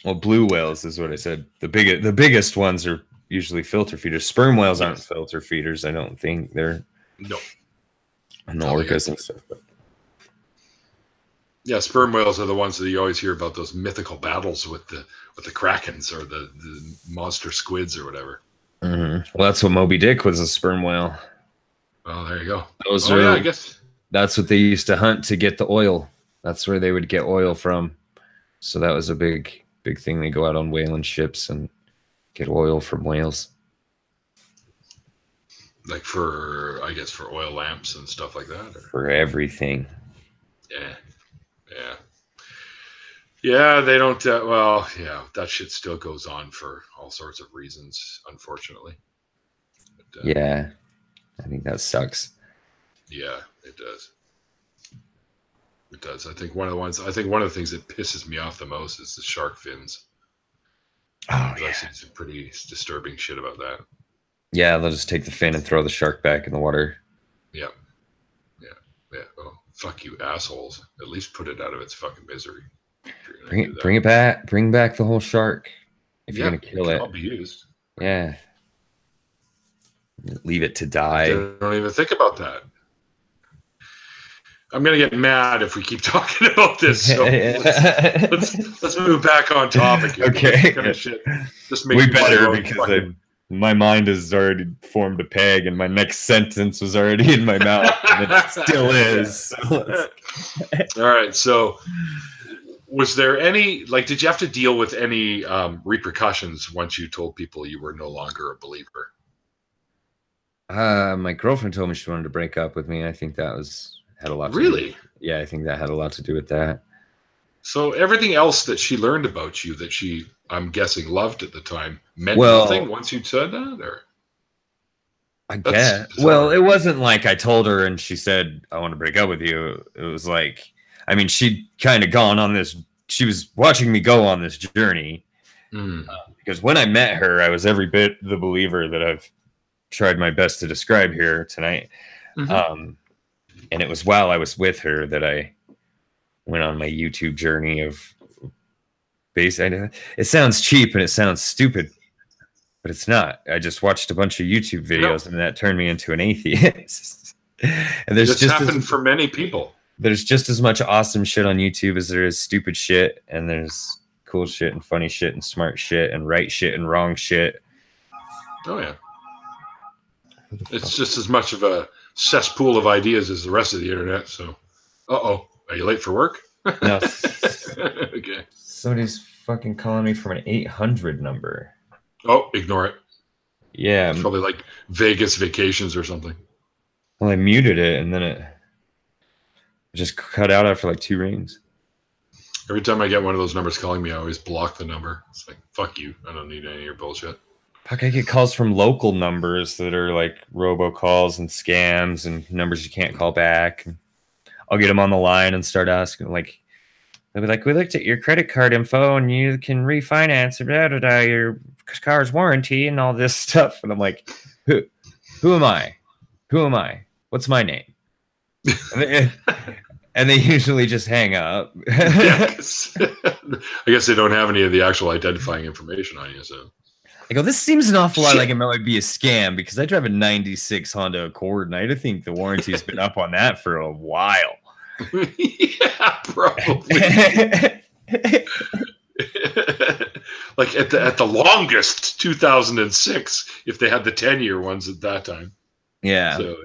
Well, blue whales is what I said. The biggest ones are usually filter feeders. Sperm whales aren't filter feeders. I don't think they're... No. And the orcas and stuff. But... Yeah, sperm whales are the ones that you always hear about, those mythical battles with the krakens or the monster squids or whatever. Mm-hmm. Well, that's what Moby Dick was, a sperm whale. Oh, there you go. Those yeah, I guess that's what they used to hunt to get the oil. That's where they would get oil from. So that was a big thing. They go out on whaling ships and get oil from whales. Like for oil lamps and stuff like that? Or? For everything. Yeah. Yeah. Yeah, they don't, well, yeah, that shit still goes on for all sorts of reasons, unfortunately. But, yeah, I think that sucks. Yeah, it does. It does. I think one of the things that pisses me off the most is the shark fins. Oh, yeah. I've seen some pretty disturbing shit about that. Yeah, they'll just take the fin and throw the shark back in the water. Yeah. Yeah. Yeah. Oh, fuck you, assholes. At least put it out of its fucking misery. Bring it back. Bring back the whole shark. If you're gonna kill it. It can be used. Yeah. Leave it to die. Don't even think about that. I'm gonna get mad if we keep talking about this. So let's move back on topic here. Okay. Kind of shit. Just we better, because my mind has already formed a peg, and my next sentence was already in my mouth, and it still is. All right. So, was there any, like, did you have to deal with any repercussions once you told people you were no longer a believer? My girlfriend told me she wanted to break up with me. I think that had a lot to really? do. Yeah, I think that had a lot to do with that. So everything else that she learned about you that she, I'm guessing, loved at the time meant nothing once you said that, or? I guess. Well, it wasn't like I told her and she said, I want to break up with you. It was like, I mean, she'd kind of gone on this, she was watching me go on this journey. Because when I met her, I was every bit the believer that I've tried my best to describe here tonight. And it was while I was with her that I went on my YouTube journey of it sounds cheap and it sounds stupid, but it's not. I just watched a bunch of YouTube videos and that turned me into an atheist. And there's just happened for many people. There's just as much awesome shit on YouTube as there is stupid shit, and there's cool shit and funny shit and smart shit and right shit and wrong shit. Oh yeah. It's just as much of a cesspool of ideas as the rest of the internet. So, are you late for work? No. Okay. Somebody's fucking calling me from an 800 number. Oh, ignore it. Yeah. It's probably like Vegas vacations or something. Well, I muted it and then it just cut out after like 2 rings. Every time I get one of those numbers calling me, I always block the number. It's like, fuck you. I don't need any of your bullshit. Fuck, I get calls from local numbers that are like robocalls and scams and numbers you can't call back. I'll get them on the line and start asking, like, they'll be like, we looked at your credit card info and you can refinance your car's warranty and all this stuff. And I'm like, who am I? Who am I? What's my name? And they usually just hang up. I guess they don't have any of the actual identifying information on you. So I go, this seems an awful lot like it might be a scam, because I drive a 96 Honda Accord and I think the warranty has been up on that for a while. Yeah, probably. Like at the longest, 2006, if they had the 10-year ones at that time. Yeah. So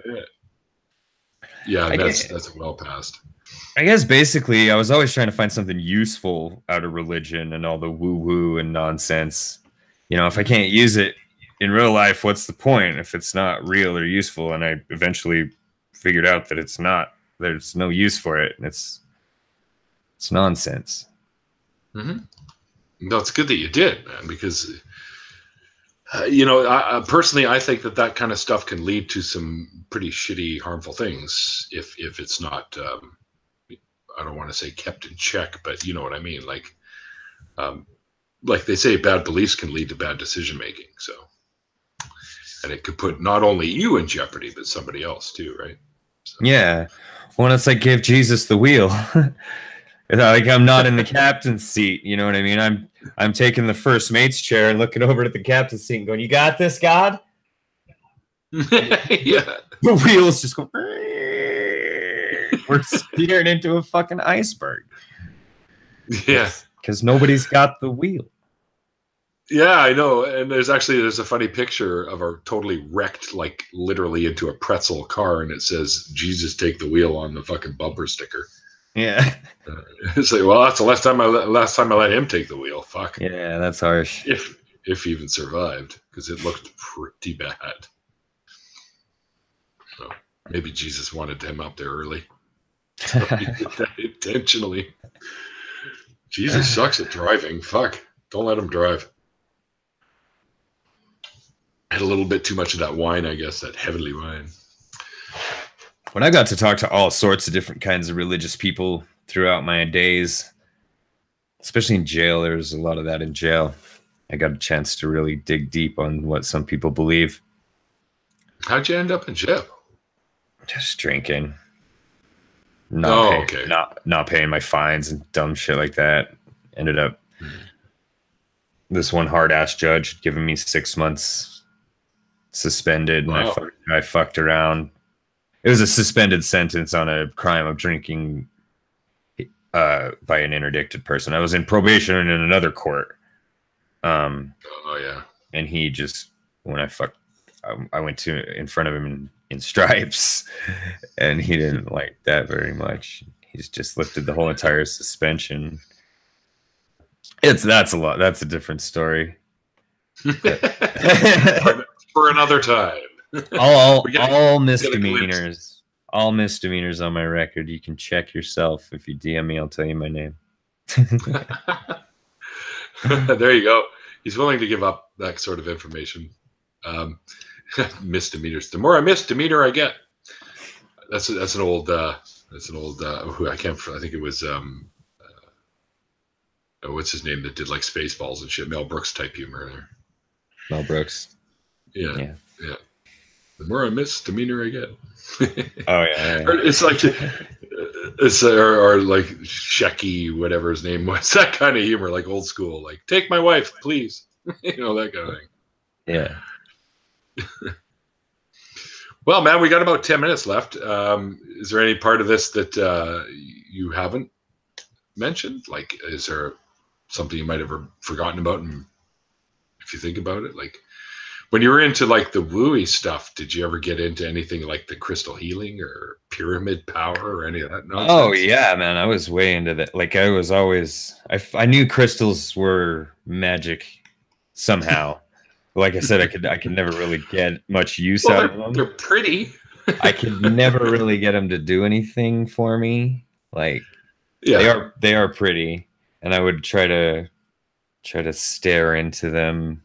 yeah, that's well past. I guess basically I was always trying to find something useful out of religion and all the woo-woo and nonsense. You know, if I can't use it in real life, what's the point if it's not real or useful? And I eventually figured out that it's not. There's no use for it. It's nonsense. No, it's good that you did, man, because I personally, I think that kind of stuff can lead to some pretty shitty, harmful things if it's not. I don't want to say kept in check, but you know what I mean. Like Like they say, bad beliefs can lead to bad decision making. So, and it could put not only you in jeopardy, but somebody else too, right? So. Yeah. Well, it's like give Jesus the wheel. Like I'm not in the captain's seat. You know what I mean? I'm taking the first mate's chair and looking over to the captain's seat and going, "You got this, God." Yeah. The wheels just go. We're steering into a fucking iceberg. Yeah. Because nobody's got the wheel. Yeah, I know. And there's a funny picture of a totally wrecked, like literally into a pretzel car, and it says "Jesus take the wheel" on the fucking bumper sticker. Yeah. It's like, well, that's the last time I let him take the wheel. Fuck. Yeah, that's harsh. If he even survived, because it looked pretty bad. So maybe Jesus wanted him up there early. So he did that intentionally. Jesus sucks at driving. Fuck. Don't let him drive. Had a little bit too much of that wine, I guess, that heavenly wine. When I got to talk to all sorts of different kinds of religious people throughout my days, especially in jail, there's a lot of that in jail. I got a chance to really dig deep on what some people believe. How'd you end up in jail? Just drinking. Not paying my fines and dumb shit like that. Ended up this one hard ass judge giving me 6 months suspended. Wow. And I fucked around. It was a suspended sentence on a crime of drinking by an interdicted person. I was in probation in another court. Oh yeah. And he just, when I went in front of him in stripes, and he didn't like that very much. He's just lifted the whole entire suspension. That's a lot. That's a different story. For another time. All misdemeanors. All misdemeanors on my record. You can check yourself. If you DM me, I'll tell you my name. There you go. He's willing to give up that sort of information. Misdemeanors. The more I misdemeanor I get. That's an old who I can't. I think it was what's his name that did like Spaceballs and shit. Mel Brooks type humor there. Mel Brooks. Yeah. The more I misdemeanor I get. Oh yeah. It's like or like Shecky, whatever his name was. That kind of humor, like old school, like take my wife, please. You know, that kind of thing. Yeah. Well, man, we got about 10 minutes left. Is there any part of this that you haven't mentioned? Like, is there something you might have forgotten about? And if you think about it, like when you were into like the wooey stuff, did you ever get into anything like the crystal healing or pyramid power or any of that nonsense? Oh yeah, man, I was way into that. Like I was always, I knew crystals were magic somehow. Like I said, I could never really get much use out of them. They're pretty. I could never really get them to do anything for me. Like, yeah, they are pretty, and I would try to stare into them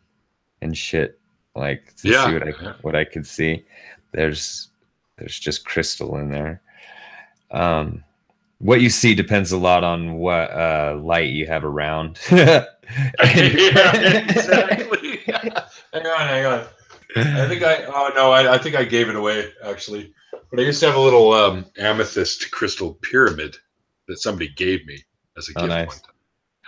and shit, like to see what I could see. There's just crystal in there. What you see depends a lot on what light you have around. Yeah, exactly. Hang on. I think I gave it away actually. But I used to have a little amethyst crystal pyramid that somebody gave me as a gift one time.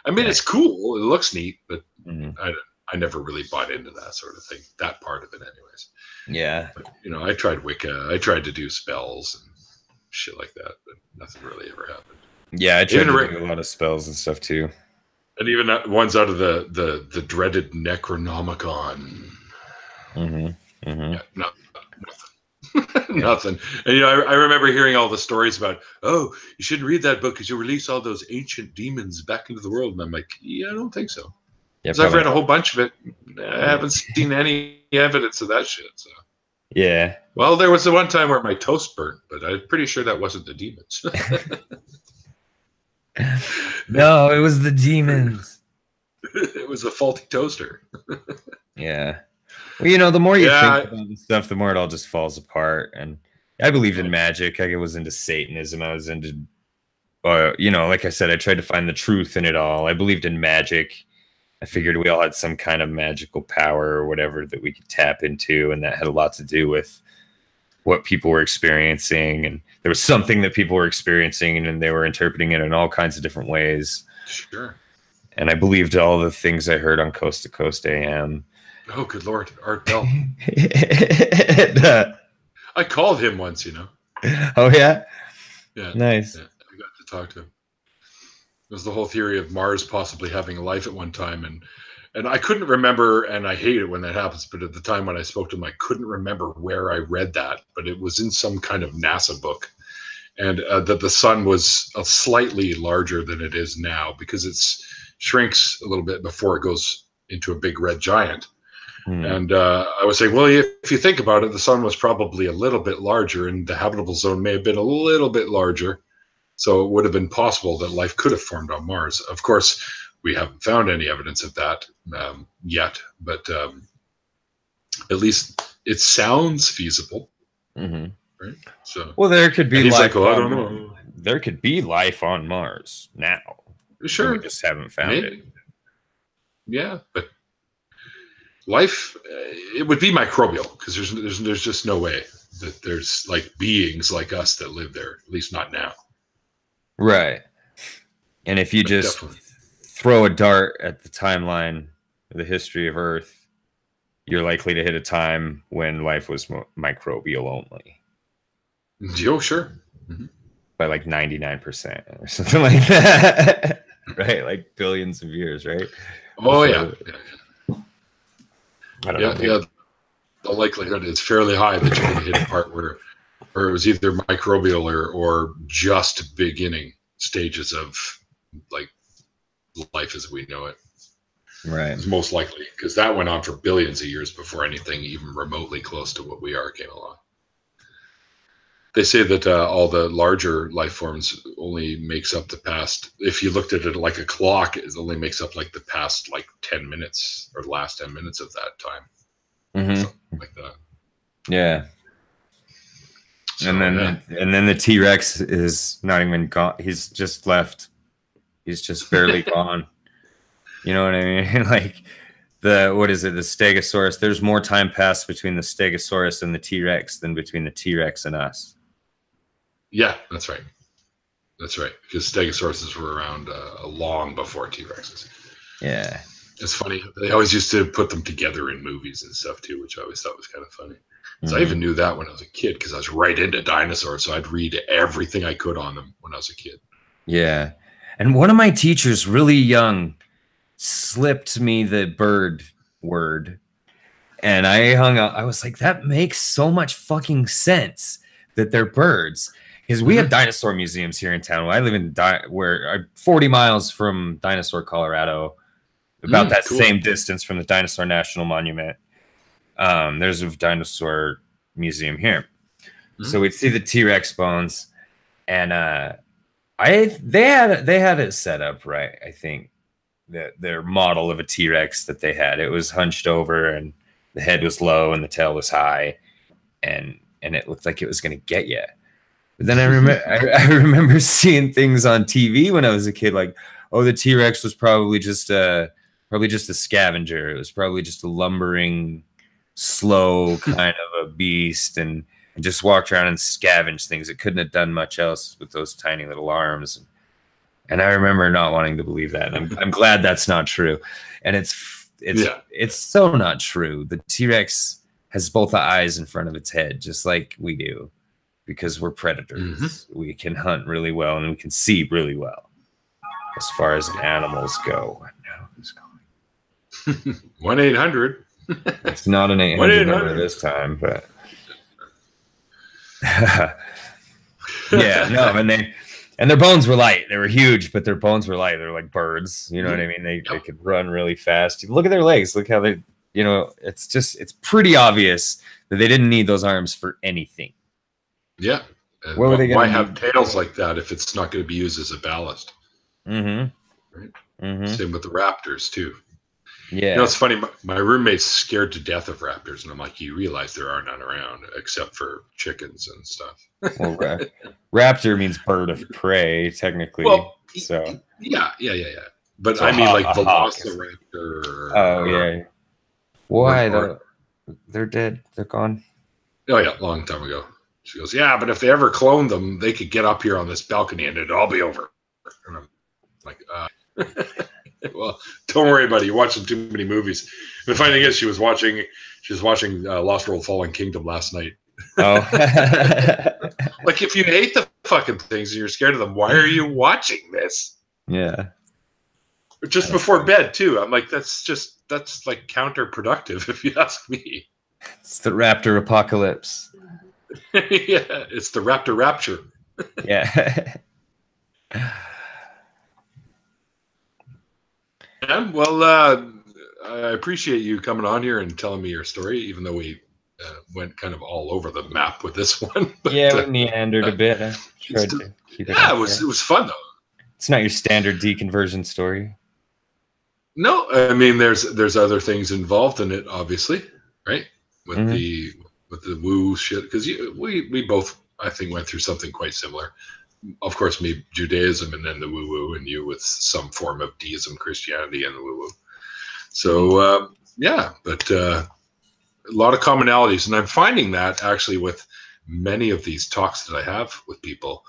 I mean, it's cool. It looks neat, but I never really bought into that sort of thing. That part of it, anyways. Yeah. But, you know, I tried Wicca. I tried to do spells and shit like that, but nothing really ever happened. Yeah, I tried to do a lot of spells and stuff too. And even ones out of the dreaded Necronomicon. Yeah, nothing. Nothing. And you know, I remember hearing all the stories about, oh, you shouldn't read that book because you'll release all those ancient demons back into the world. And I'm like, yeah, I don't think so. Because I've read a whole bunch of it. I haven't seen any evidence of that shit. So yeah. Well, there was the one time where my toast burnt, but I'm pretty sure that wasn't the demons. No, it was the demons. It was a faulty toaster. Yeah. Well, you know, the more you think about this stuff, the more it all just falls apart. And I believed in magic. I was into Satanism. I was into you know, like I said, I tried to find the truth in it all. I believed in magic. I figured we all had some kind of magical power or whatever that we could tap into, and that had a lot to do with what people were experiencing. And there was something that people were experiencing, and they were interpreting it in all kinds of different ways. Sure. And I believed all the things I heard on Coast to Coast AM. Oh, good Lord. Art Bell. And, I called him once, you know. oh, yeah? Yeah. Nice. Yeah, I got to talk to him. It was the whole theory of Mars possibly having a life at one time. And I couldn't remember, and I hate it when that happens, but at the time when I spoke to him, I couldn't remember where I read that, but it was in some kind of NASA book. And that the sun was slightly larger than it is now because it shrinks a little bit before it goes into a big red giant. And I was saying, well, if you think about it, the sun was probably a little bit larger, and the habitable zone may have been a little bit larger. So it would have been possible that life could have formed on Mars. Of course, we haven't found any evidence of that yet, but at least it sounds feasible. Right? So, well, there could be life. Like, oh, I don't know. There could be life on Mars now. Sure, we just haven't found it. Yeah, but life, it would be microbial because there's just no way that there's like beings like us that live there. At least not now. Right. And if you just throw a dart at the timeline of the history of Earth, you're likely to hit a time when life was microbial only. Oh, sure. By like 99% or something like that. Right? Like billions of years, right? Oh, so, yeah. I don't know. Yeah. The likelihood is fairly high that you're going to hit a part where it was either microbial or just beginning stages of like life as we know it. Right. It's most likely because that went on for billions of years before anything even remotely close to what we are came along. They say that all the larger life forms only makes up the past. If you looked at it like a clock, it only makes up like the past like 10 minutes or the last 10 minutes of that time. Something like that. Yeah. So, and then the T-Rex is not even gone. He's just left. He's just barely gone. You know what I mean? Like what is it? The Stegosaurus. There's more time passed between the Stegosaurus and the T-Rex than between the T-Rex and us. Yeah, that's right. That's right. Because Stegosauruses were around long before T-Rexes. Yeah. It's funny. They always used to put them together in movies and stuff too, which I always thought was kind of funny. So I even knew that when I was a kid because I was right into dinosaurs. So I'd read everything I could on them when I was a kid. Yeah. And one of my teachers, really young, slipped me the bird word. And I hung out. I was like, that makes so much fucking sense that they're birds. Because we have dinosaur museums here in town. I live in 40 miles from Dinosaur, Colorado. About that cool. Same distance from the Dinosaur National Monument. There's a dinosaur museum here. So we'd see the T-Rex bones. And they had it set up right, I think. Their model of a T-Rex that they had. It was hunched over and the head was low and the tail was high. And it looked like it was going to get you. But then I remember seeing things on TV when I was a kid, like, oh, the T-Rex was probably just a scavenger. It was probably just a lumbering, slow kind of a beast, and just walked around and scavenged things. It couldn't have done much else with those tiny little arms. And I remember not wanting to believe that. And I'm glad that's not true. And it's so not true. The T-Rex has both the eyes in front of its head, just like we do. Because we're predators. We can hunt really well and we can see really well. As far as animals go. I know who's calling. 1-800. It's not an 800 number this time, but yeah, no, and their bones were light. They were huge, but their bones were light. They're like birds. You know what I mean? They could run really fast. Look at their legs. Look how they, it's pretty obvious that they didn't need those arms for anything. Yeah. Why have tails like that if it's not going to be used as a ballast? Right? Same with the raptors too. Yeah. You know, it's funny. My roommate's scared to death of raptors, and I'm like, you realize there are none around except for chickens and stuff. Well, raptor means bird of prey, technically. Well, So yeah. But so I mean, like a hawk. velociraptor. Oh yeah. Why though? They're dead. They're gone. Oh yeah, long time ago. She goes, yeah, but if they ever clone them, they could get up here on this balcony and it'd all be over. And I'm like, well, don't worry about it. You're watching too many movies. And the funny thing is, she was watching Lost World: Fallen Kingdom last night. Oh, like if you hate the fucking things and you're scared of them, why are you watching this? Yeah. Just before bed too. I'm like, that's like counterproductive if you ask me. It's the raptor apocalypse. Yeah, it's the raptor rapture. Yeah. Yeah, well, I appreciate you coming on here and telling me your story, even though we went kind of all over the map with this one. But, yeah, we meandered a bit. I tried to keep it. Yeah, it was fun though. It's not your standard deconversion story. No, I mean there's other things involved in it, obviously, right? With the woo shit, because we both I think went through something quite similar. Of course, me Judaism and then the woo woo, and you with some form of deism, Christianity, and the woo woo. So yeah, but a lot of commonalities, and I'm finding that actually with many of these talks that I have with people.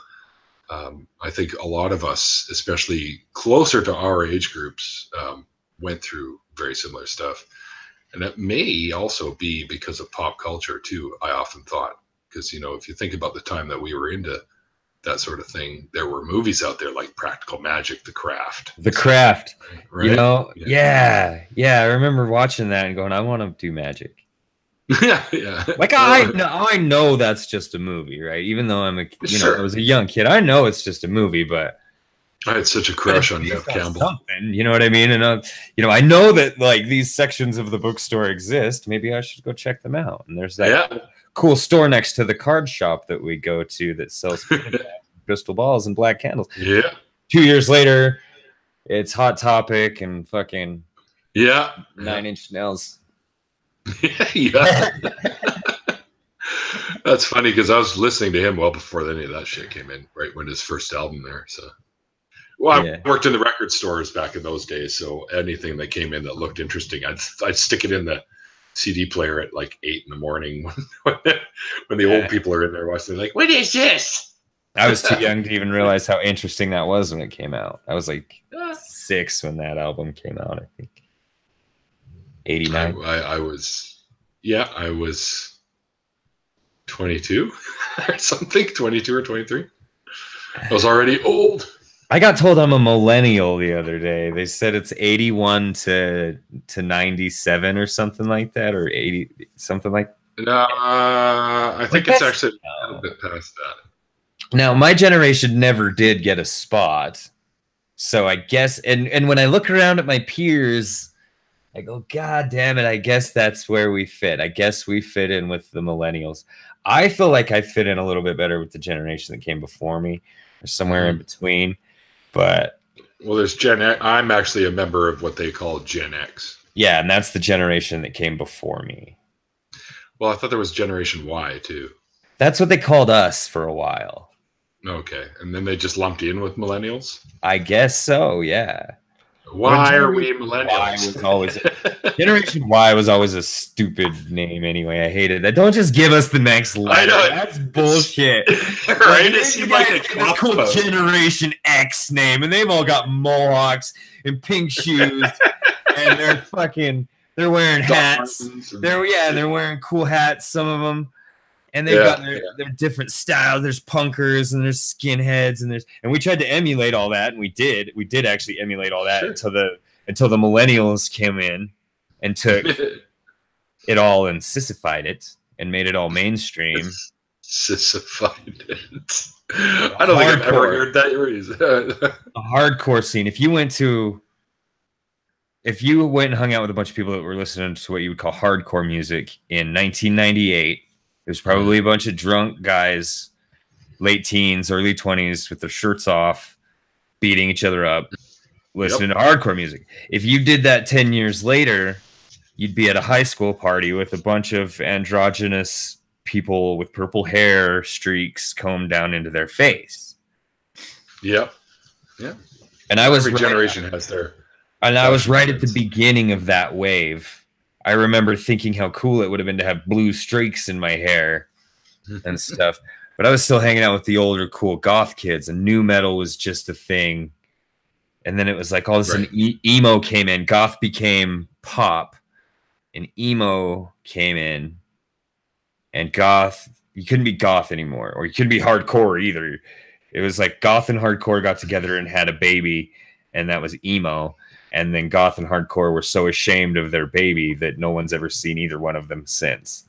I think a lot of us, especially closer to our age groups, went through very similar stuff. And that may also be because of pop culture too, I often thought. Because, you know, if you think about the time that we were into that sort of thing, there were movies out there like Practical Magic, The Craft. The Craft. Right? You know, yeah. I remember watching that and going, I want to do magic. yeah. Like I know that's just a movie, right? Even though I was a young kid, I know it's just a movie, but I had such a crush on Nev Campbell. Something, you know what I mean? And I know that like these sections of the bookstore exist. Maybe I should go check them out. And there's that cool store next to the card shop that we go to that sells crystal balls and black candles. Yeah. 2 years later, it's Hot Topic and fucking 9 Inch Nails. Yeah. That's funny because I was listening to him well before any of that shit came in, right when his first album there. So, well, I worked in the record stores back in those days, so anything that came in that looked interesting, I'd stick it in the CD player at like 8 in the morning when the old people are in there watching. Like, what is this? I was too young to even realize how interesting that was when it came out. I was like 6 when that album came out, I think. 89. I was 22 or something, 22 or 23. I was already old. I got told I'm a millennial the other day. They said it's 81 to 97 or something like that, or 80 something like that. I think it's actually a little bit past that. Now, my generation never did get a spot. So I guess, and when I look around at my peers, I go, God damn it, I guess that's where we fit. I guess we fit in with the millennials. I feel like I fit in a little bit better with the generation that came before me, or somewhere in between. But well, there's Gen X. I'm actually a member of what they call Gen X. Yeah, and that's the generation that came before me. Well, I thought there was Generation Y too. That's what they called us for a while. Okay, and then they just lumped you in with millennials? I guess so, yeah. Why are we millennials? Generation Y was always a stupid name anyway. I hated that. Don't just give us the next letter. I know. That's bullshit. Right? It seemed like a cool Generation X name, and they've all got mohawks and pink shoes, and they're wearing hats. They're wearing cool hats, some of them. And they've got their different styles. There's punkers and there's skinheads and we tried to emulate all that, and we did actually emulate all that until the millennials came in and took it all and sissified it and made it all mainstream. Sissified it. I don't think I've ever heard that phrase. The hardcore scene. If you went and hung out with a bunch of people that were listening to what you would call hardcore music in 1998. There's probably a bunch of drunk guys, late teens, early 20s, with their shirts off, beating each other up. listening to hardcore music. If you did that 10 years later, you'd be at a high school party with a bunch of androgynous people with purple hair streaks combed down into their face. Yep. Yeah. And I was every generation has their. And I was right at the beginning of that wave. I remember thinking how cool it would have been to have blue streaks in my hair and stuff. But I was still hanging out with the older, cool goth kids, and nu metal was just a thing. And then it was like all of a sudden emo came in, goth became pop, and emo came in, and goth, you couldn't be goth anymore, or you couldn't be hardcore either. It was like goth and hardcore got together and had a baby, and that was emo. And then goth and hardcore were so ashamed of their baby that no one's ever seen either one of them since.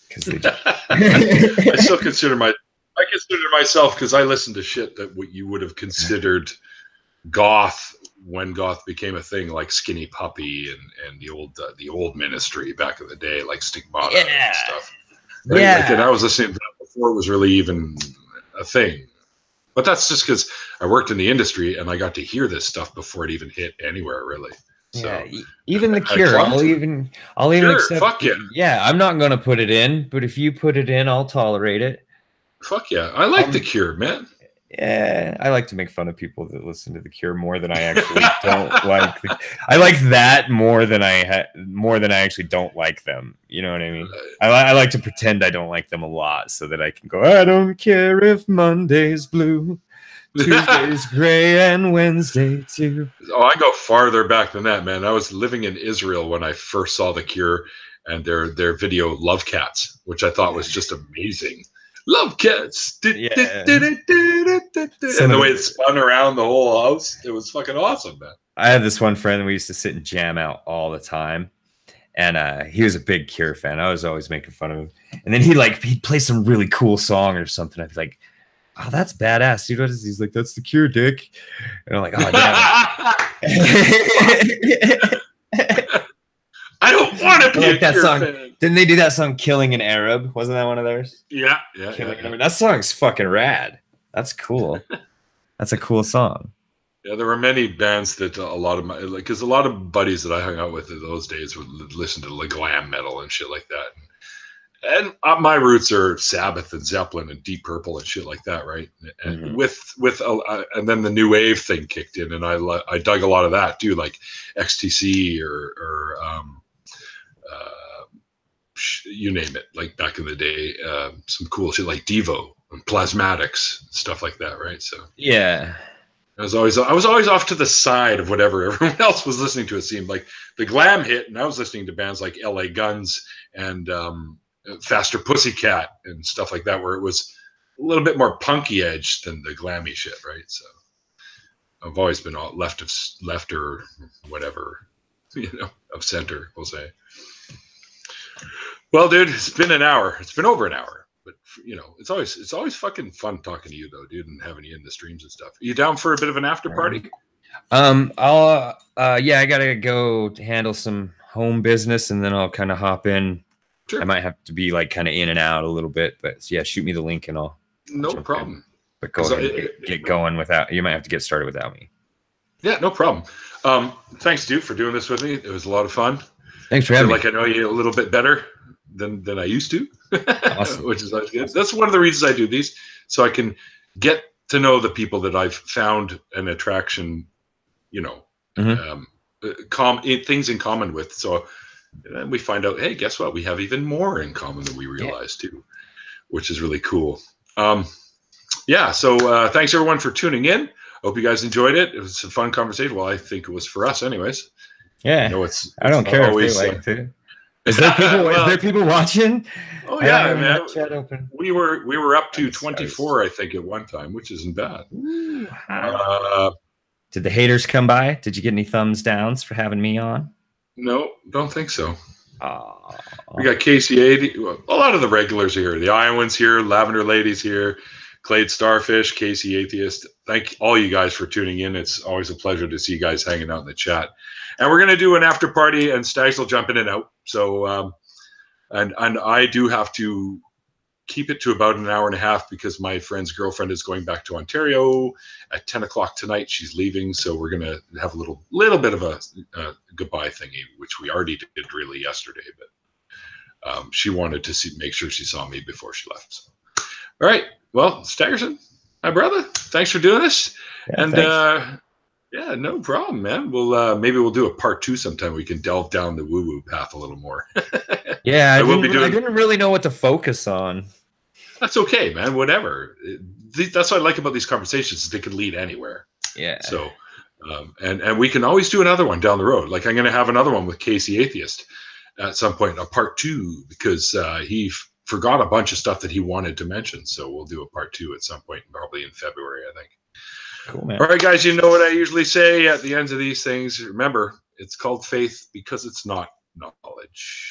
Because they just... I still consider myself, because I listened to shit that what you would have considered goth when goth became a thing, like Skinny Puppy and the old Ministry back in the day, like Stigmata and stuff. Right? Yeah. Like, and I was listening to that before it was really even a thing. But that's just because I worked in the industry and I got to hear this stuff before it even hit anywhere, really. So, yeah, even The Cure, I'll even sure, accept. Fuck yeah. Yeah, I'm not gonna put it in, but if you put it in, I'll tolerate it. Fuck yeah, I like The Cure, man. Yeah, I like to make fun of people that listen to The Cure more than I actually don't like. I like that more than I actually don't like them. You know what I mean? I like to pretend I don't like them a lot so that I can go, I don't care if Monday's blue, Tuesday's gray, and Wednesday too. Oh, I go farther back than that, man. I was living in Israel when I first saw The Cure and their video Love Cats, which I thought was just amazing. Love Cats. Yeah. And the way it spun around the whole house, it was fucking awesome, man. I had this one friend that we used to sit and jam out all the time, and he was a big Cure fan. I was always making fun of him, and then he'd play some really cool song or something. I'd be like, "Oh, that's badass, dude!" What is? He's like, "That's The Cure, dick," and I'm like, "Oh, damn it." I don't want to be like a that Cure song. fan. Didn't they do that song "Killing an Arab"? Wasn't that one of theirs? Yeah. That song's fucking rad. That's cool. That's a cool song. Yeah, there were many bands that a lot of my, like, because a lot of buddies that I hung out with in those days would listen to like glam metal and shit like that. And my roots are Sabbath and Zeppelin and Deep Purple and shit like that, right? And and then the new wave thing kicked in, and I dug a lot of that too, like XTC or you name it, like back in the day, some cool shit like Devo and Plasmatics, stuff like that, right? So yeah, I was always off to the side of whatever everyone else was listening to. It seemed like the glam hit, and I was listening to bands like LA Guns and Faster Pussycat and stuff like that, where it was a little bit more punky edge than the glammy shit, right? So I've always been left or whatever, of center, we'll say. Well, dude, it's been an hour. It's been over an hour, but it's always fucking fun talking to you though, dude, and having you in the streams and stuff. Are you down for a bit of an after party? I gotta go handle some home business, and then I'll kind of hop in. Sure. I might have to be like kind of in and out a little bit, but yeah, shoot me the link and I'll. No problem. In. But go ahead and get going without. You might have to get started without me. Yeah, no problem. Thanks, dude, for doing this with me. It was a lot of fun. Thanks for having me. Like I know you a little bit better than I used to, awesome. Which is always good. That's one of the reasons I do these, so I can get to know the people that I've found an attraction, things in common with. So then we find out, hey, guess what? We have even more in common than we realized too, which is really cool. So thanks everyone for tuning in. Hope you guys enjoyed it. It was a fun conversation. Well, I think it was for us anyways. Yeah. I don't care always, if they like to. Is there people? Is there people watching? Oh yeah, man. Chat open. We were up to 24, I think, at one time, which isn't bad. Ooh, did the haters come by? Did you get any thumbs downs for having me on? No, don't think so. Oh. We got Casey 80. A lot of the regulars are here. The Iowans here, Lavender Ladies here, Clade Starfish, Casey Atheist. Thank all you guys for tuning in. It's always a pleasure to see you guys hanging out in the chat. And we're going to do an after party, and Stags will jump in and out. So, and I do have to keep it to about an hour and a half because my friend's girlfriend is going back to Ontario at 10 o'clock tonight. She's leaving, so we're gonna have a little bit of a goodbye thingy, which we already did really yesterday. But she wanted to make sure she saw me before she left. So. All right, well, Staggerson, my brother, thanks for doing this, and yeah, no problem, man. We'll maybe we'll do a part 2 sometime. We can delve down the woo-woo path a little more. Yeah, I didn't really know what to focus on. That's okay, man. Whatever. That's what I like about these conversations. Is they can lead anywhere. Yeah. So, and we can always do another one down the road. Like I'm going to have another one with Casey Atheist at some point, a part 2, because he forgot a bunch of stuff that he wanted to mention. So we'll do a part 2 at some point, probably in February, I think. Cool, man. All right, guys. You know what I usually say at the ends of these things. Remember, it's called faith because it's not knowledge.